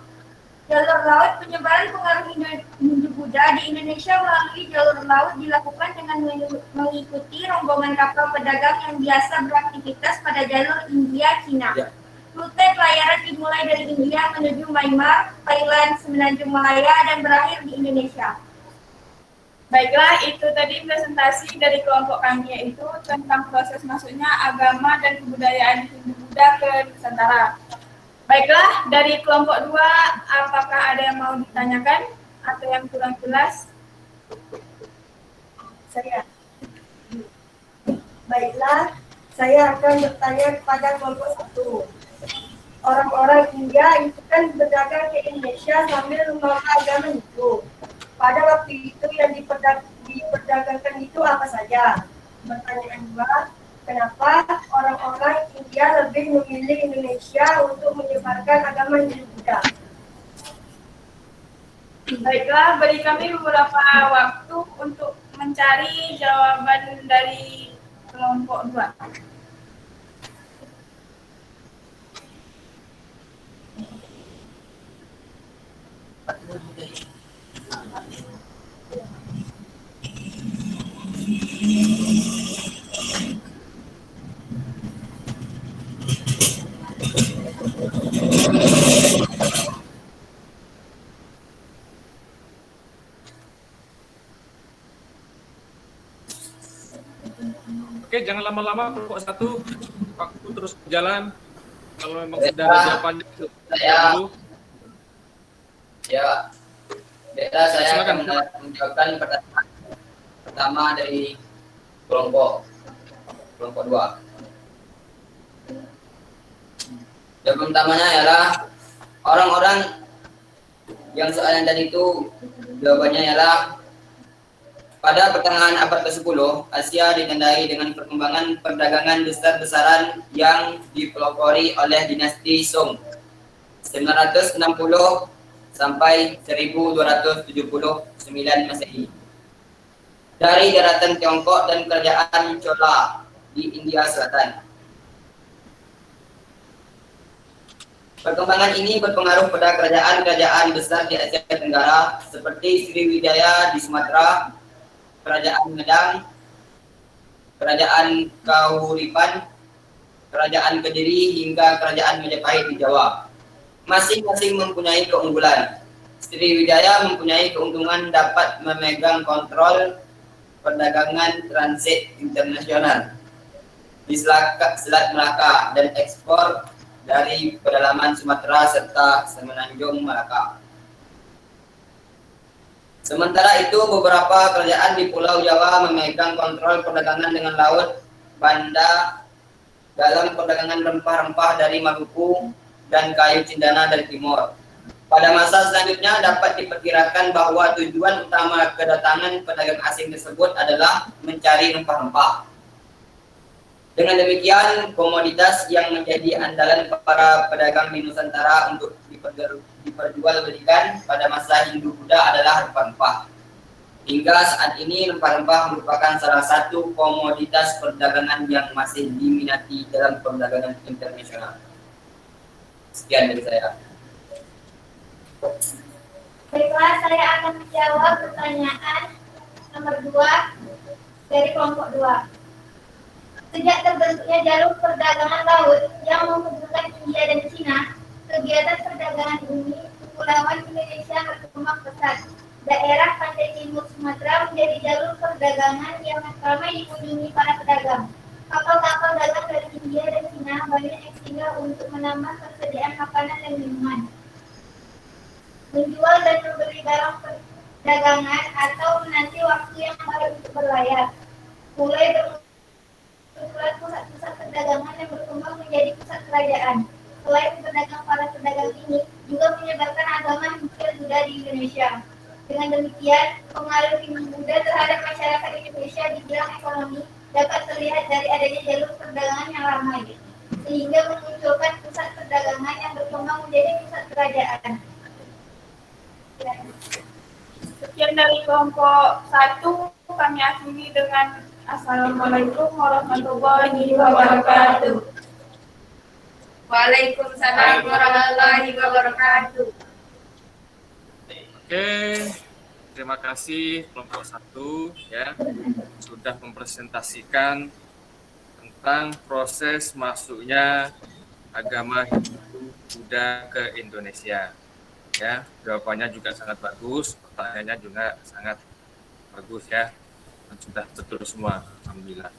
Jalur laut. Penyebaran pengaruh Hindu-Buddha di Indonesia melalui jalur laut dilakukan dengan mengikuti rombongan kapal pedagang yang biasa beraktivitas pada jalur India-Cina. Rute pelayaran dimulai dari India menuju Myanmar, Thailand, Semenanjung Malaya, dan berakhir di Indonesia. Baiklah, itu tadi presentasi dari kelompok kami, yaitu tentang proses masuknya agama dan kebudayaan Hindu-Buddha ke Nusantara. Baiklah, dari kelompok 2, apakah ada yang mau ditanyakan atau yang kurang jelas? Saya. Baiklah, saya akan bertanya kepada kelompok 1. Orang-orang India itu kan berdagang ke Indonesia sambil membawa agama Hindu. Pada waktu itu yang diperdagangkan itu apa saja? Pertanyaan 2, kenapa orang-orang India lebih memilih Indonesia untuk menyebarkan agama Hindu-Buddha? Baiklah, beri kami beberapa waktu untuk mencari jawaban dari kelompok 2. Oke, jangan lama-lama kelompok 1, waktu terus berjalan. Kalau memang sudah ada jawabannya, dulu. Ya, saya akan menjawabkan pertanyaan pertama dari kelompok 2. Jawaban pertamanya ialah orang-orang yang soalnya tadi itu jawabannya ialah pada pertengahan abad ke-10, Asia ditandai dengan perkembangan perdagangan besar-besaran yang dipelopori oleh dinasti Song 960 sampai 1279 Masehi dari daratan Tiongkok dan kerajaan Chola di India Selatan. Perkembangan ini berpengaruh pada kerajaan-kerajaan besar di Asia Tenggara seperti Sriwijaya di Sumatera, Kerajaan Medang, Kerajaan Kahuripan, Kerajaan Kediri hingga Kerajaan Majapahit di Jawa. Masing-masing mempunyai keunggulan. Sriwijaya mempunyai keuntungan dapat memegang kontrol perdagangan transit internasional di Selat Melaka dan ekspor dari pedalaman Sumatera serta Semenanjung Malaka. Sementara itu, beberapa kerajaan di Pulau Jawa memegang kontrol perdagangan dengan laut, Banda dalam perdagangan rempah-rempah dari Maluku dan kayu cendana dari timur. Pada masa selanjutnya dapat diperkirakan bahwa tujuan utama kedatangan pedagang asing tersebut adalah mencari rempah-rempah. Dengan demikian, komoditas yang menjadi andalan para pedagang di Nusantara untuk diperjualbelikan pada masa Hindu-Buddha adalah rempah-rempah. Hingga saat ini, rempah-rempah merupakan salah satu komoditas perdagangan yang masih diminati dalam perdagangan internasional. Sekian dari saya. Baiklah, saya akan menjawab pertanyaan nomor 2 dari kelompok 2. Sejak terbentuknya jalur perdagangan laut yang menghubungkan India dan Cina, kegiatan perdagangan ini Kepulauan Indonesia berkembang pesat. Daerah pantai timur Sumatera menjadi jalur perdagangan yang ramai dikunjungi para pedagang. Kapal-kapal dagang dari India dan Cina banyak yang singgah untuk menambah persediaan makanan dan minuman, menjual dan membeli barang perdagangan atau menanti waktu yang baru untuk berlayar. Mulai bermunculan pusat-pusat perdagangan yang berkembang menjadi pusat kerajaan. Selain pedagang, para pedagang ini juga menyebarkan agama Hindu-Buddha di Indonesia. Dengan demikian, pengaruh Hindu-Buddha terhadap masyarakat Indonesia di bidang ekonomi dapat terlihat dari adanya jalur perdagangan yang ramai, sehingga memunculkan pusat perdagangan yang berkembang menjadi pusat kerajaan. Sekian dari kelompok 1, kami akhiri dengan Assalamualaikum warahmatullahi wabarakatuh. Waalaikumsalam warahmatullahi wabarakatuh. Oke, terima kasih kelompok 1 ya sudah mempresentasikan tentang proses masuknya agama Hindu-Buddha ke Indonesia. Ya, jawabannya juga sangat bagus, pertanyaannya juga sangat bagus ya, dan sudah betul semua, alhamdulillah.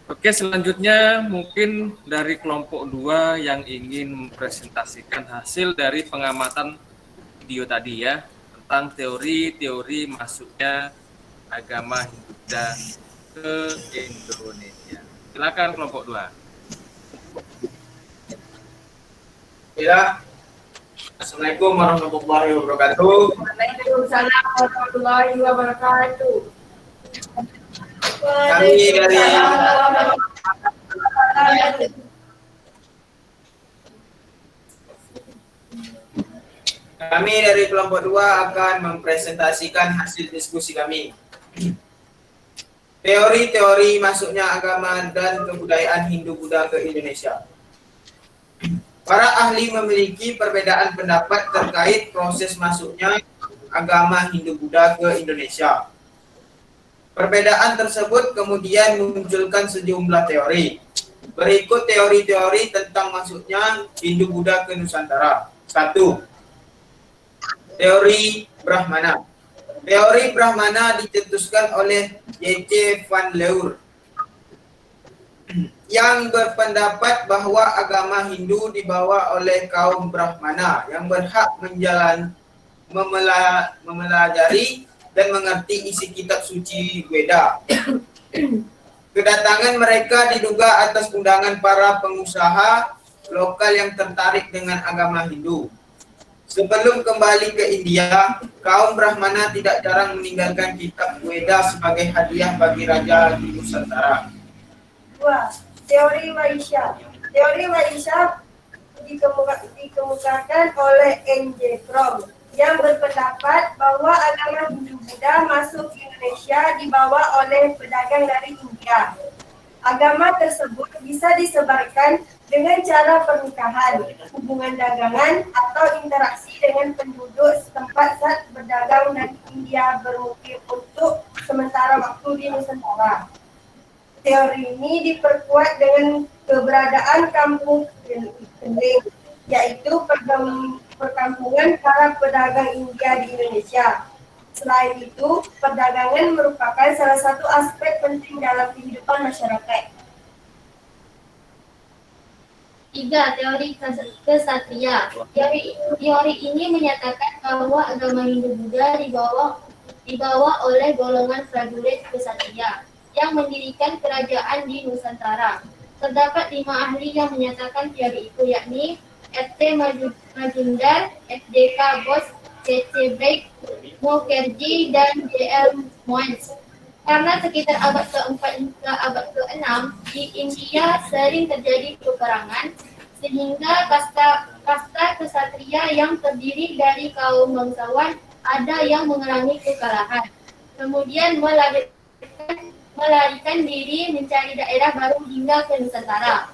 Oke, selanjutnya mungkin dari kelompok 2 yang ingin mempresentasikan hasil dari pengamatan video tadi ya, tentang teori-teori masuknya agama Hindu-Buddha ke Indonesia. Silakan kelompok 2. Ya. Assalamualaikum warahmatullahi wabarakatuh. Waalaikumsalam warahmatullahi wabarakatuh. Kami dari kelompok 2 akan mempresentasikan hasil diskusi kami. Teori-teori masuknya agama dan kebudayaan Hindu-Buddha ke Indonesia. Para ahli memiliki perbedaan pendapat terkait proses masuknya agama Hindu-Buddha ke Indonesia. Perbedaan tersebut kemudian memunculkan sejumlah teori. Berikut teori-teori tentang masuknya Hindu-Buddha ke Nusantara. 1. Teori Brahmana. Teori Brahmana dicetuskan oleh Y.C. van Leur yang berpendapat bahwa agama Hindu dibawa oleh kaum Brahmana yang berhak memelajari dan mengerti isi kitab suci Weda. Kedatangan mereka diduga atas undangan para pengusaha lokal yang tertarik dengan agama Hindu. Sebelum kembali ke India, kaum Brahmana tidak jarang meninggalkan kitab Weda sebagai hadiah bagi raja di Nusantara. 2. Teori Vaishya. Teori Vaishya dikemukakan oleh N.J. Fromm yang berpendapat bahwa agama Hindu-Buddha masuk ke Indonesia dibawa oleh pedagang dari India. Agama tersebut bisa disebarkan dengan cara pernikahan, hubungan dagangan, atau interaksi dengan penduduk setempat saat berdagang dari India bermukim untuk sementara waktu di Nusantara. Teori ini diperkuat dengan keberadaan kampung keling, yaitu perkampungan para pedagang India di Indonesia. Selain itu, perdagangan merupakan salah satu aspek penting dalam kehidupan masyarakat. 3. Teori kesatria. Teori ini menyatakan bahwa agama Hindu-Buddha dibawa oleh golongan prajurit kesatria yang mendirikan kerajaan di Nusantara. Terdapat 5 ahli yang menyatakan teori itu, yakni RT Majundar, FDK Bos, CC Break, Mukherjee, dan JL Moins. Karena sekitar abad ke-4 hingga abad ke-6 di India sering terjadi peperangan, sehingga kasta kesatria yang terdiri dari kaum bangsawan ada yang mengalami kekalahan. Kemudian melarikan diri mencari daerah baru hingga ke Nusantara.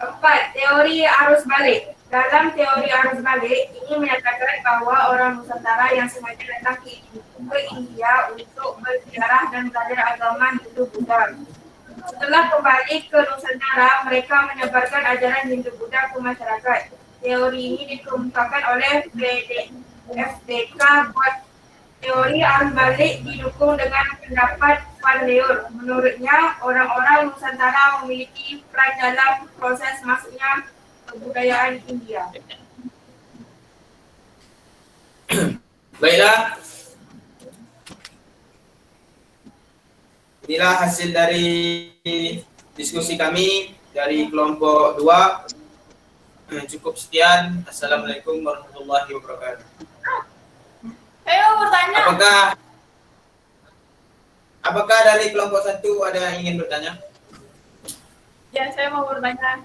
4. Teori arus balik. Dalam teori arus balik, ini menyatakan bahwa orang Nusantara yang sengaja datang ke India untuk berziarah dan belajar agama Hindu-Buddha. Setelah kembali ke Nusantara, mereka menyebarkan ajaran Hindu-Buddha ke masyarakat. Teori ini dikemukakan oleh FDK Bos. Teori arus balik didukung dengan pendapat Van Leur. Menurutnya, orang-orang Nusantara memiliki peran dalam proses masuknya kebudayaan India. Baiklah. Inilah hasil dari diskusi kami dari kelompok 2. Cukup sekian. Assalamualaikum warahmatullahi wabarakatuh. Saya mau bertanya. Apakah dari kelompok 1 ada yang ingin bertanya? Ya, saya mau bertanya.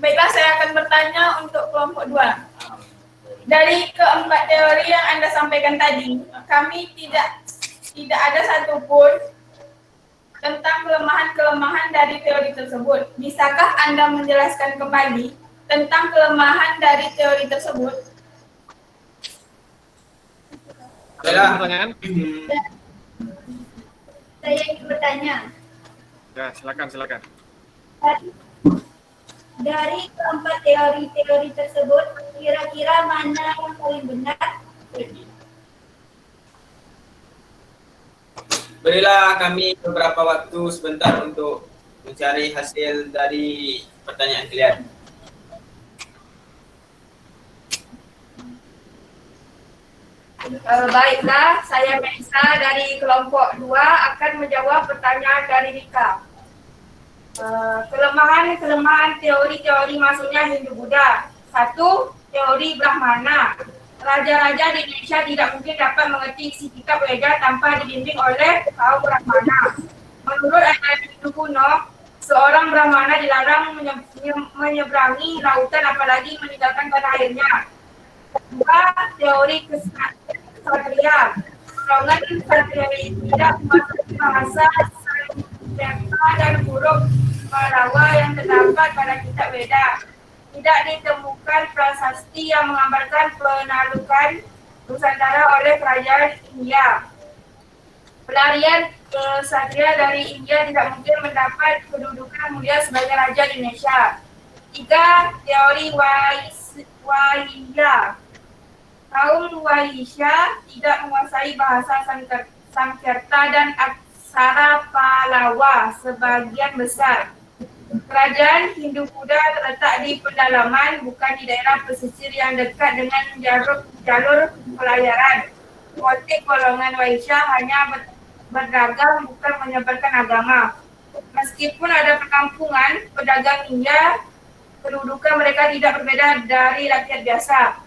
Baiklah, saya akan bertanya untuk kelompok 2. Dari keempat teori yang Anda sampaikan tadi, kami tidak ada satupun tentang kelemahan-kelemahan dari teori tersebut. Bisakah Anda menjelaskan kembali tentang kelemahan dari teori tersebut? Baiklah. Pertanyaan? Saya ingin bertanya. Ya, silakan. Dari keempat teori-teori tersebut, kira-kira mana yang paling benar? Berilah kami beberapa waktu sebentar untuk mencari hasil dari pertanyaan kalian. Baiklah, saya Melisa dari kelompok 2 akan menjawab pertanyaan dari Rika. Kelemahan teori-teori masuknya Hindu-Buddha. 1. Teori Brahmana. Raja-raja di Indonesia tidak mungkin dapat mengerti isi kitab Weda tanpa dibimbing oleh kaum Brahmana. Menurut ajaran Hindu kuno, seorang Brahmana dilarang menyeberangi lautan apalagi meninggalkan tanah airnya. 2. Teori kesatria. Golongan kesatria ini tidak memasuki bahasa Sanskerta dan huruf Malawa yang terdapat pada kitab Weda. Tidak ditemukan prasasti yang menggambarkan penaklukan Nusantara oleh kerajaan India. Pelarian kesatria dari India tidak mungkin mendapat kedudukan mulia sebagai raja di Indonesia. 3. Teori Wahiya. Kaum Wahisya tidak menguasai bahasa Sanskerta dan aksara Pallawa sebagian besar. Kerajaan Hindu-Buddha terletak di pedalaman, bukan di daerah pesisir yang dekat dengan jalur pelayaran. Motif golongan Wahisya hanya berdagang, bukan menyebarkan agama. Meskipun ada perkampungan pedagang India, kedudukan mereka tidak berbeda dari rakyat biasa.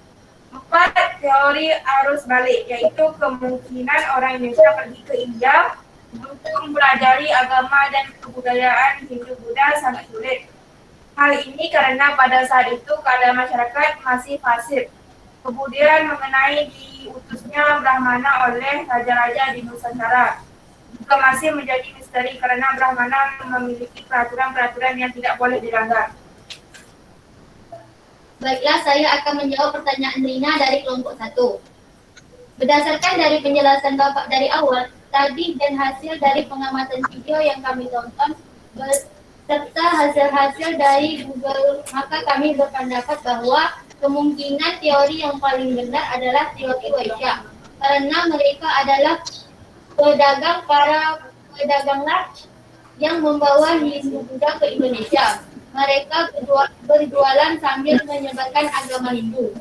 4. Teori arus balik, yaitu kemungkinan orang Indonesia pergi ke India untuk mempelajari agama dan kebudayaan Hindu-Buddha sangat sulit. Hal ini karena pada saat itu keadaan masyarakat masih pasif. Kemudian mengenai diutusnya Brahmana oleh raja-raja di Nusantara juga masih menjadi misteri karena Brahmana memiliki peraturan-peraturan yang tidak boleh dilanggar. Baiklah, saya akan menjawab pertanyaan Rina dari kelompok 1. Berdasarkan dari penjelasan Bapak dari awal tadi dan hasil dari pengamatan video yang kami tonton, serta hasil-hasil dari Google, maka kami berpendapat bahwa kemungkinan teori yang paling benar adalah teori Wahisya. Karena mereka adalah para pedaganglah yang membawa Hindu-Buddha ke Indonesia. Mereka berjualan sambil menyebarkan agama Hindu.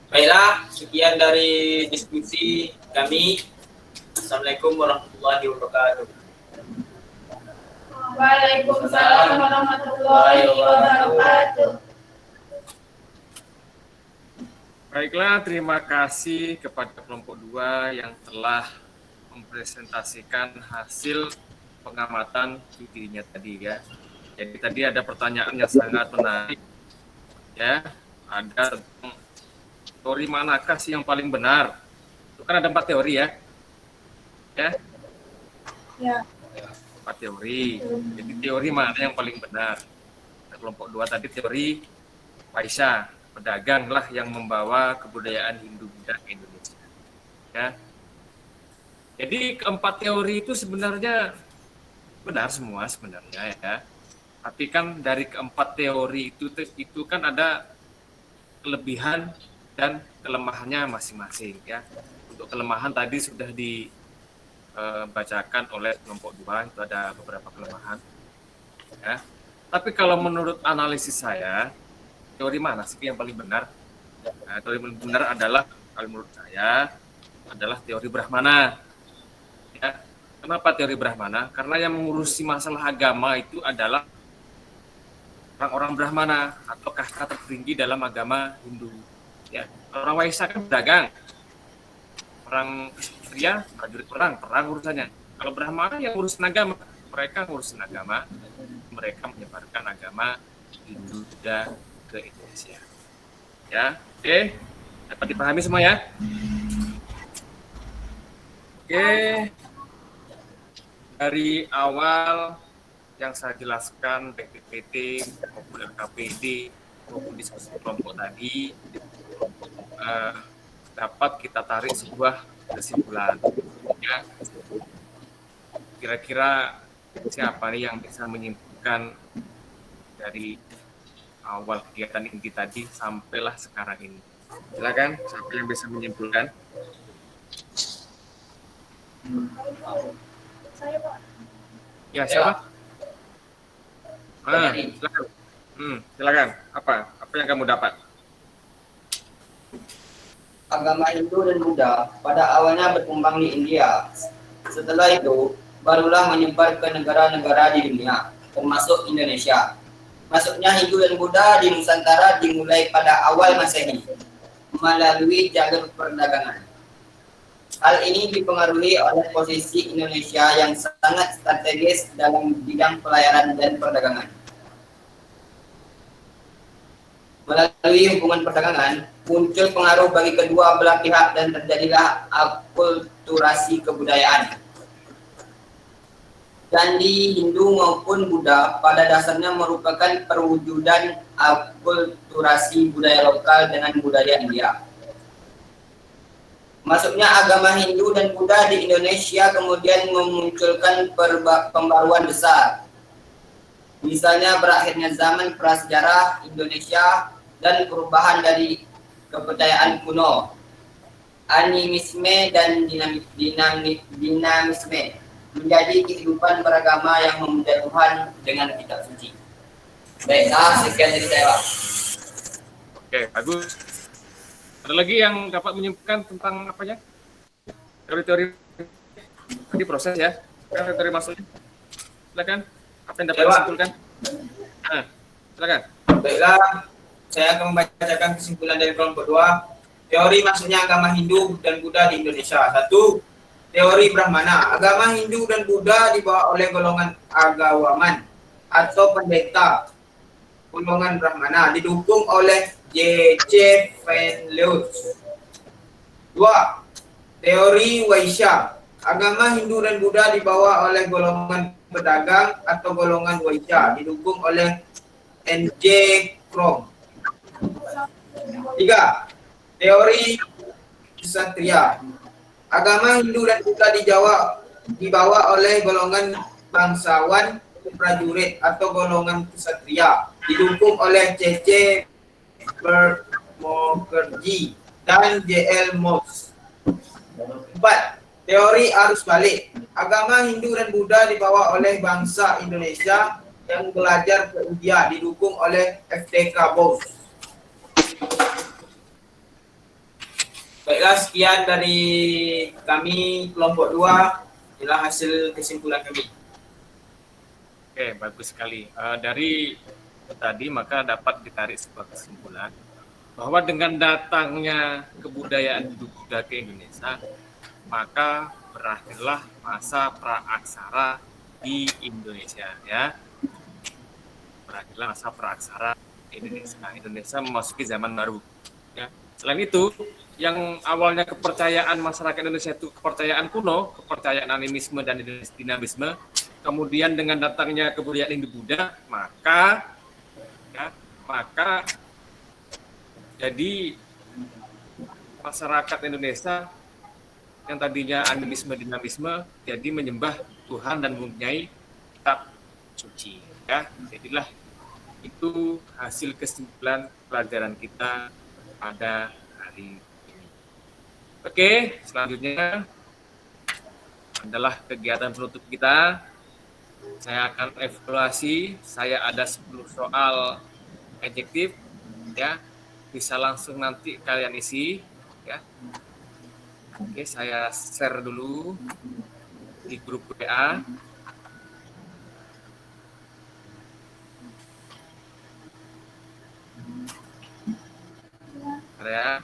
Baiklah, sekian dari diskusi kami. Assalamualaikum warahmatullahi wabarakatuh. Waalaikumsalam warahmatullahi wabarakatuh. Baiklah, terima kasih kepada kelompok 2 yang telah mempresentasikan hasil pengamatan studinya tadi ya. Jadi tadi ada pertanyaan yang sangat menarik ya. Ada tentang teori manakah sih yang paling benar? Itu kan ada 4 teori ya. Ya. Ya. 4 teori. Jadi teori mana yang paling benar? Kelompok 2 tadi teori Waisya, pedagang lah yang membawa kebudayaan Hindu-Buddha ke Indonesia. Ya. Jadi keempat teori itu sebenarnya benar semua sebenarnya ya. Tapi kan dari keempat teori itu kan ada kelebihan dan kelemahannya masing-masing ya. Untuk kelemahan tadi sudah dibacakan oleh kelompok 2, itu ada beberapa kelemahan. Ya. Tapi kalau menurut analisis saya, teori mana sih yang paling benar? Nah, teori paling benar adalah kalau menurut saya adalah teori Brahmana. Ya. Kenapa teori Brahmana? Karena yang mengurusi masalah agama itu adalah orang-orang Brahmana atau kasta tertinggi dalam agama Hindu. Ya. Orang Waisya kan pedagang, orang Kshatriya prajurit perang urusannya. Kalau Brahmana yang ngurusin agama, mereka ngurusin agama, mereka menyebarkan agama Hindu Buddha ke Indonesia. Ya, oke, dapat dipahami semua ya. Oke, dari awal yang saya jelaskan baik PPT maupun LKPD maupun diskusi kelompok tadi dapat kita tarik sebuah kesimpulan. Ya. Kira-kira siapa nih yang bisa menyimpulkan dari awal kegiatan inti tadi sampailah sekarang ini? Silakan, siapa yang bisa menyimpulkan? Saya, Pak. Ya, siapa? Silakan. Silakan. Apa yang kamu dapat? Agama Hindu dan Buddha pada awalnya berkembang di India. Setelah itu, barulah menyebar ke negara-negara di dunia, termasuk Indonesia. Masuknya Hindu dan Buddha di Nusantara dimulai pada awal Masehi, melalui jalur perdagangan. Hal ini dipengaruhi oleh posisi Indonesia yang sangat strategis dalam bidang pelayaran dan perdagangan. Melalui hubungan perdagangan, muncul pengaruh bagi kedua belah pihak dan terjadilah akulturasi kebudayaan. Candi Hindu maupun Buddha pada dasarnya merupakan perwujudan akulturasi budaya lokal dengan budaya India. Masuknya agama Hindu dan Buddha di Indonesia kemudian memunculkan pembaruan besar. Misalnya berakhirnya zaman prasejarah Indonesia dan perubahan dari kepercayaan kuno, animisme dan dinamisme menjadi kehidupan beragama yang memuja Tuhan dengan kitab suci. Baiklah, sekian dari saya, Pak. Oke, bagus. Ada lagi yang dapat menyimpulkan tentang apanya? Teori-teori tadi proses ya. Teori maksudnya. Silakan. Apa yang dapat disimpulkan? Nah, silakan. Baiklah, saya akan membacakan kesimpulan dari kelompok 2. Teori maksudnya agama Hindu dan Buddha di Indonesia. 1. Teori Brahmana. Agama Hindu dan Buddha dibawa oleh golongan agawaman atau pendeta golongan Brahmana, didukung oleh J.C. Venleus. 2. Teori Waisya. Agama Hindu dan Buddha dibawa oleh golongan pedagang atau golongan Waisya, didukung oleh N.J. Krom. 3. Teori Kshatriya. Agama Hindu dan Buddha dibawa oleh golongan bangsawan prajurit atau golongan Kshatriya, didukung oleh C.C. Mukherjee dan J.L. Moss. 4. Teori arus balik. Agama Hindu dan Buddha dibawa oleh bangsa Indonesia yang belajar ke India, didukung oleh F.T.K. Bose. Baiklah, sekian dari kami kelompok 2, inilah hasil kesimpulan kami. Oke, bagus sekali. Dari tadi maka dapat ditarik sebuah kesimpulan bahwa dengan datangnya kebudayaan Hindu Buddha ke Indonesia, maka berakhirlah masa praaksara di Indonesia, ya. Berakhirlah masa praaksara di Indonesia. Indonesia memasuki zaman baru, ya. Selain itu, yang awalnya kepercayaan masyarakat Indonesia itu kepercayaan kuno, kepercayaan animisme dan dinamisme, kemudian dengan datangnya kebudayaan Hindu Buddha, maka jadi masyarakat Indonesia yang tadinya animisme dinamisme jadi menyembah Tuhan dan mempunyai kitab suci, ya. Jadilah itu hasil kesimpulan pelajaran kita pada hari ini. Oke, selanjutnya adalah kegiatan penutup kita. Saya akan evaluasi. Saya ada 10 soal adjektif, ya. Bisa langsung nanti kalian isi, ya. Oke, saya share dulu di grup WA. Ya.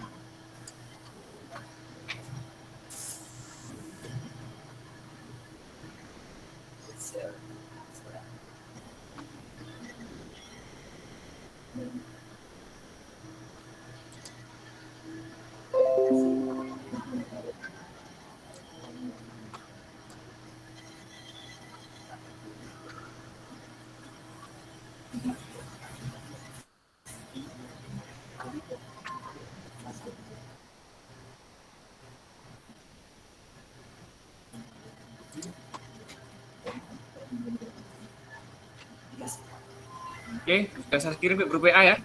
Oke, sudah saya kirim ke grup WA, ya.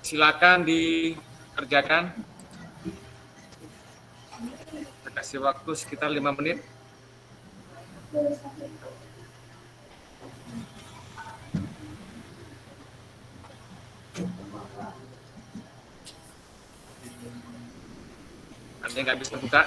Silakan dikerjakan. Saya kasih waktu sekitar 5 menit. Ada yang nggak bisa buka?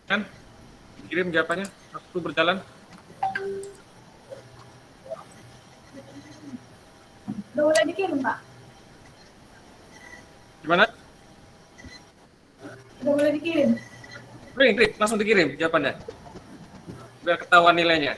Kan? Kirim jawabannya, waktu berjalan. Udah mulai dikirim, Pak? Gimana? Udah mulai dikirim? Klik, langsung dikirim jawabannya. Biar ketahuan nilainya.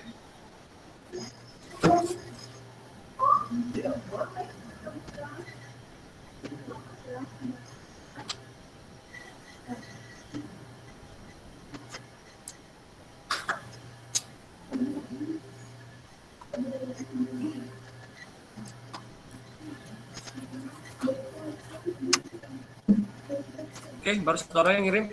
Oke, baru satu orang yang ngirim.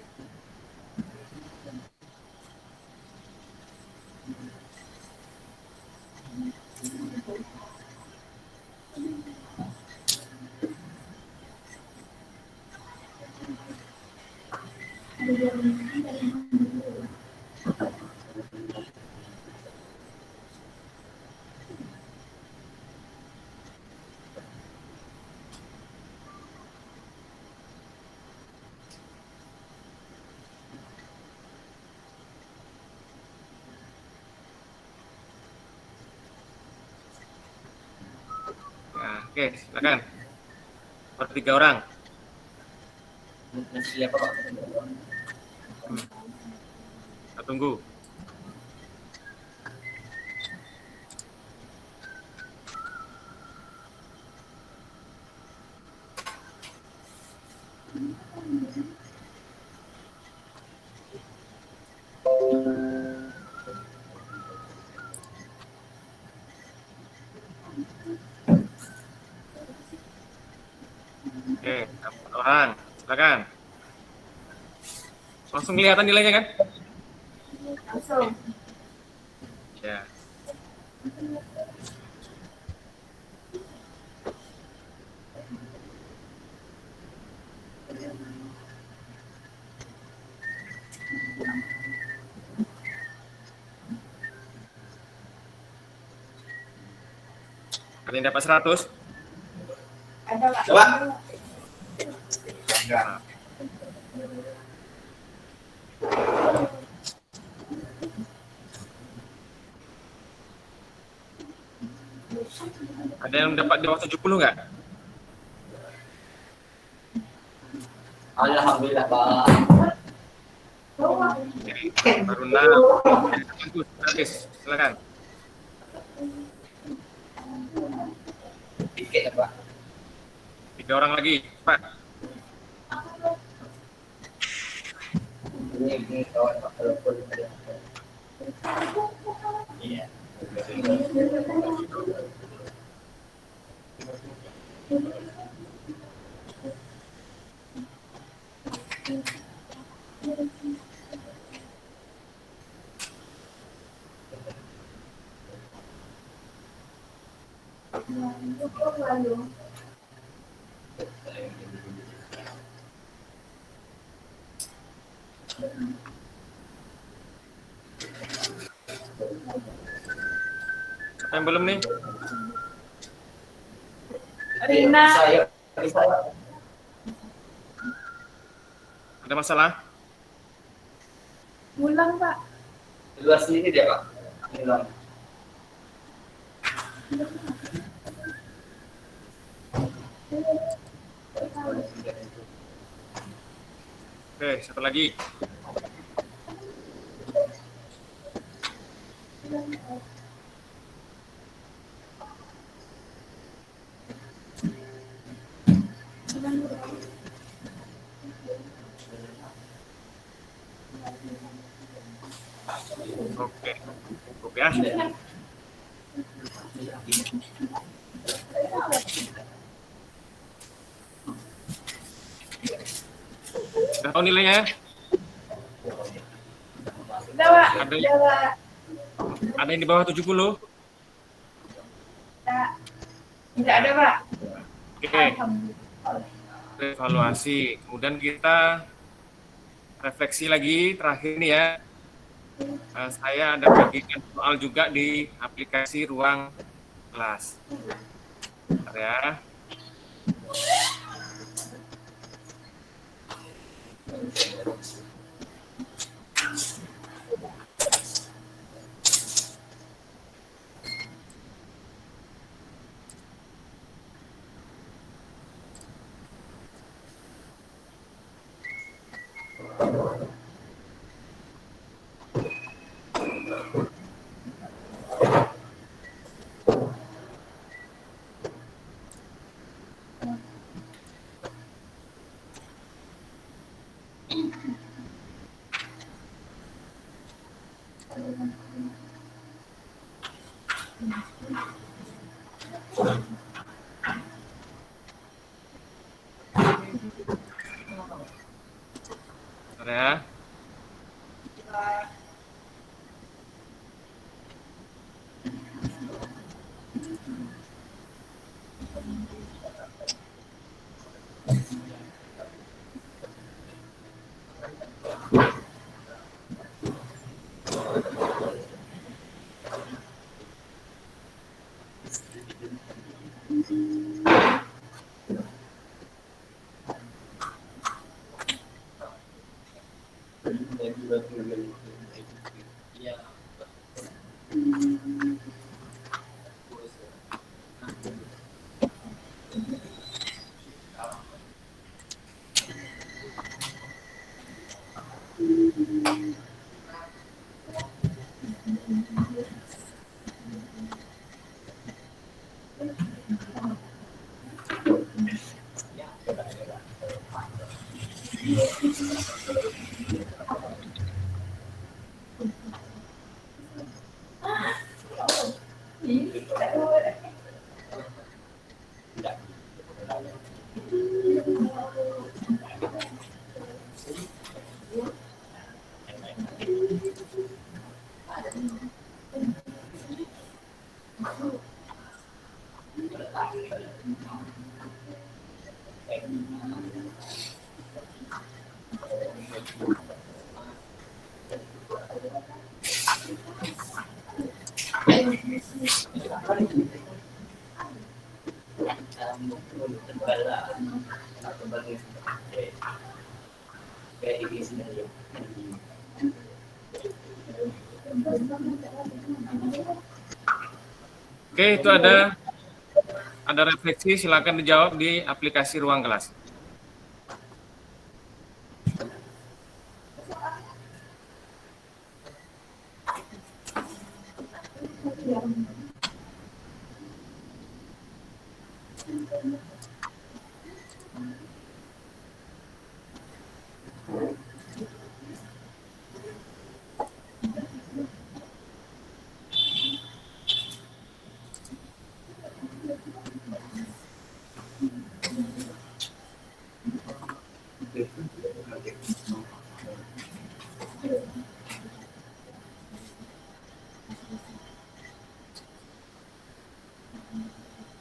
Nah, oke, silakan. Per 3 orang. Masih siapa Pak? Kita tunggu. Oke, 4 orang. Silakan. Langsung kelihatan nilainya kan? Langsung. Ya. Ada yang dapat 100? Ada Pak. Coba. Nah. Ada yang dapat di bawah 70 nggak? Alhamdulillah Pak. Baru 6. Habis, silakan. Tiket ya Pak. 3 orang lagi, Pak. Ini kawan Pak telepon. Iya. Siapa yang belum nih? Rina. Saya. Ada masalah? Ulang Pak. Di luar sini dia Pak. Di luar. Oke, satu lagi. Oke, cukup ya. Sudah tahu nilainya? Udah Pak. Ada, Udah Pak. ada yang di bawah 70? Tidak ada Pak. Oke, evaluasi. Kemudian kita refleksi lagi terakhir nih ya. Saya ada bagikan soal juga di aplikasi ruang kelas. Bentar ya. Bentar ya. Oke, itu ada refleksi, silakan dijawab di aplikasi Ruang Kelas.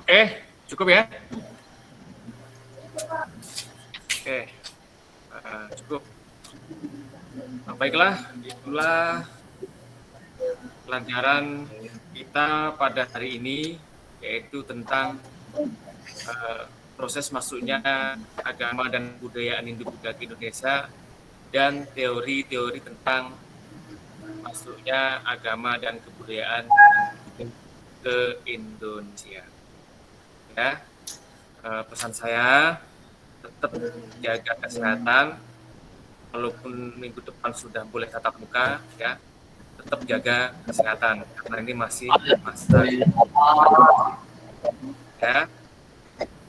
Oke, cukup ya? Oke, cukup. Baiklah, itulah pelajaran kita pada hari ini, yaitu tentang proses masuknya agama dan budayaan Hindu-Buddha ke Indonesia dan teori-teori tentang masuknya agama dan kebudayaan ke Indonesia. Ya, pesan saya tetap jaga kesehatan, walaupun minggu depan sudah boleh tatap muka, ya tetap jaga kesehatan karena ini masih masa ya.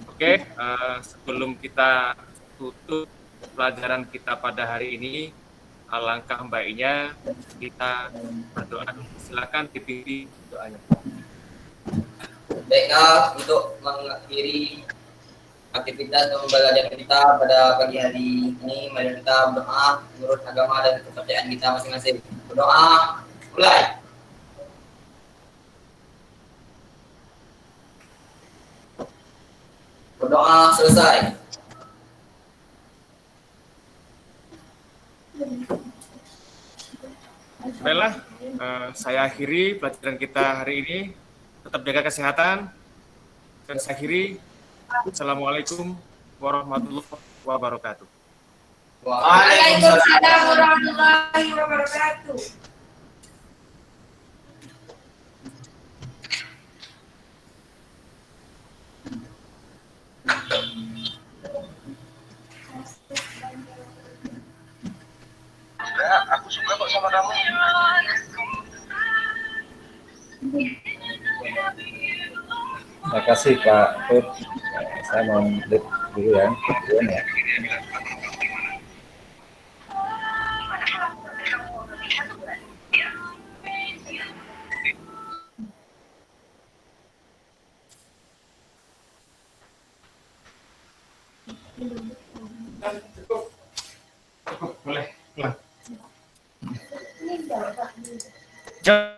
Oke, sebelum kita tutup pelajaran kita pada hari ini, alangkah baiknya kita berdoa. Silakan dipimpin doanya. Baiklah, untuk mengakhiri aktivitas dan pembelajaran kita pada pagi hari ini, mari kita berdoa menurut agama dan kepercayaan kita masing-masing. Berdoa, mulai. Berdoa, selesai. Baiklah, saya akhiri pelajaran kita hari ini. Tetap jaga kesehatan. Dan saya akhiri. Assalamualaikum warahmatullahi wabarakatuh. Waalaikumsalam warahmatullahi wabarakatuh. Ya, aku suka kok sama kamu. Terima kasih Pak Put. Saya mau lihat dulu ya. Cukup. Boleh. Ini jawab. Jawab.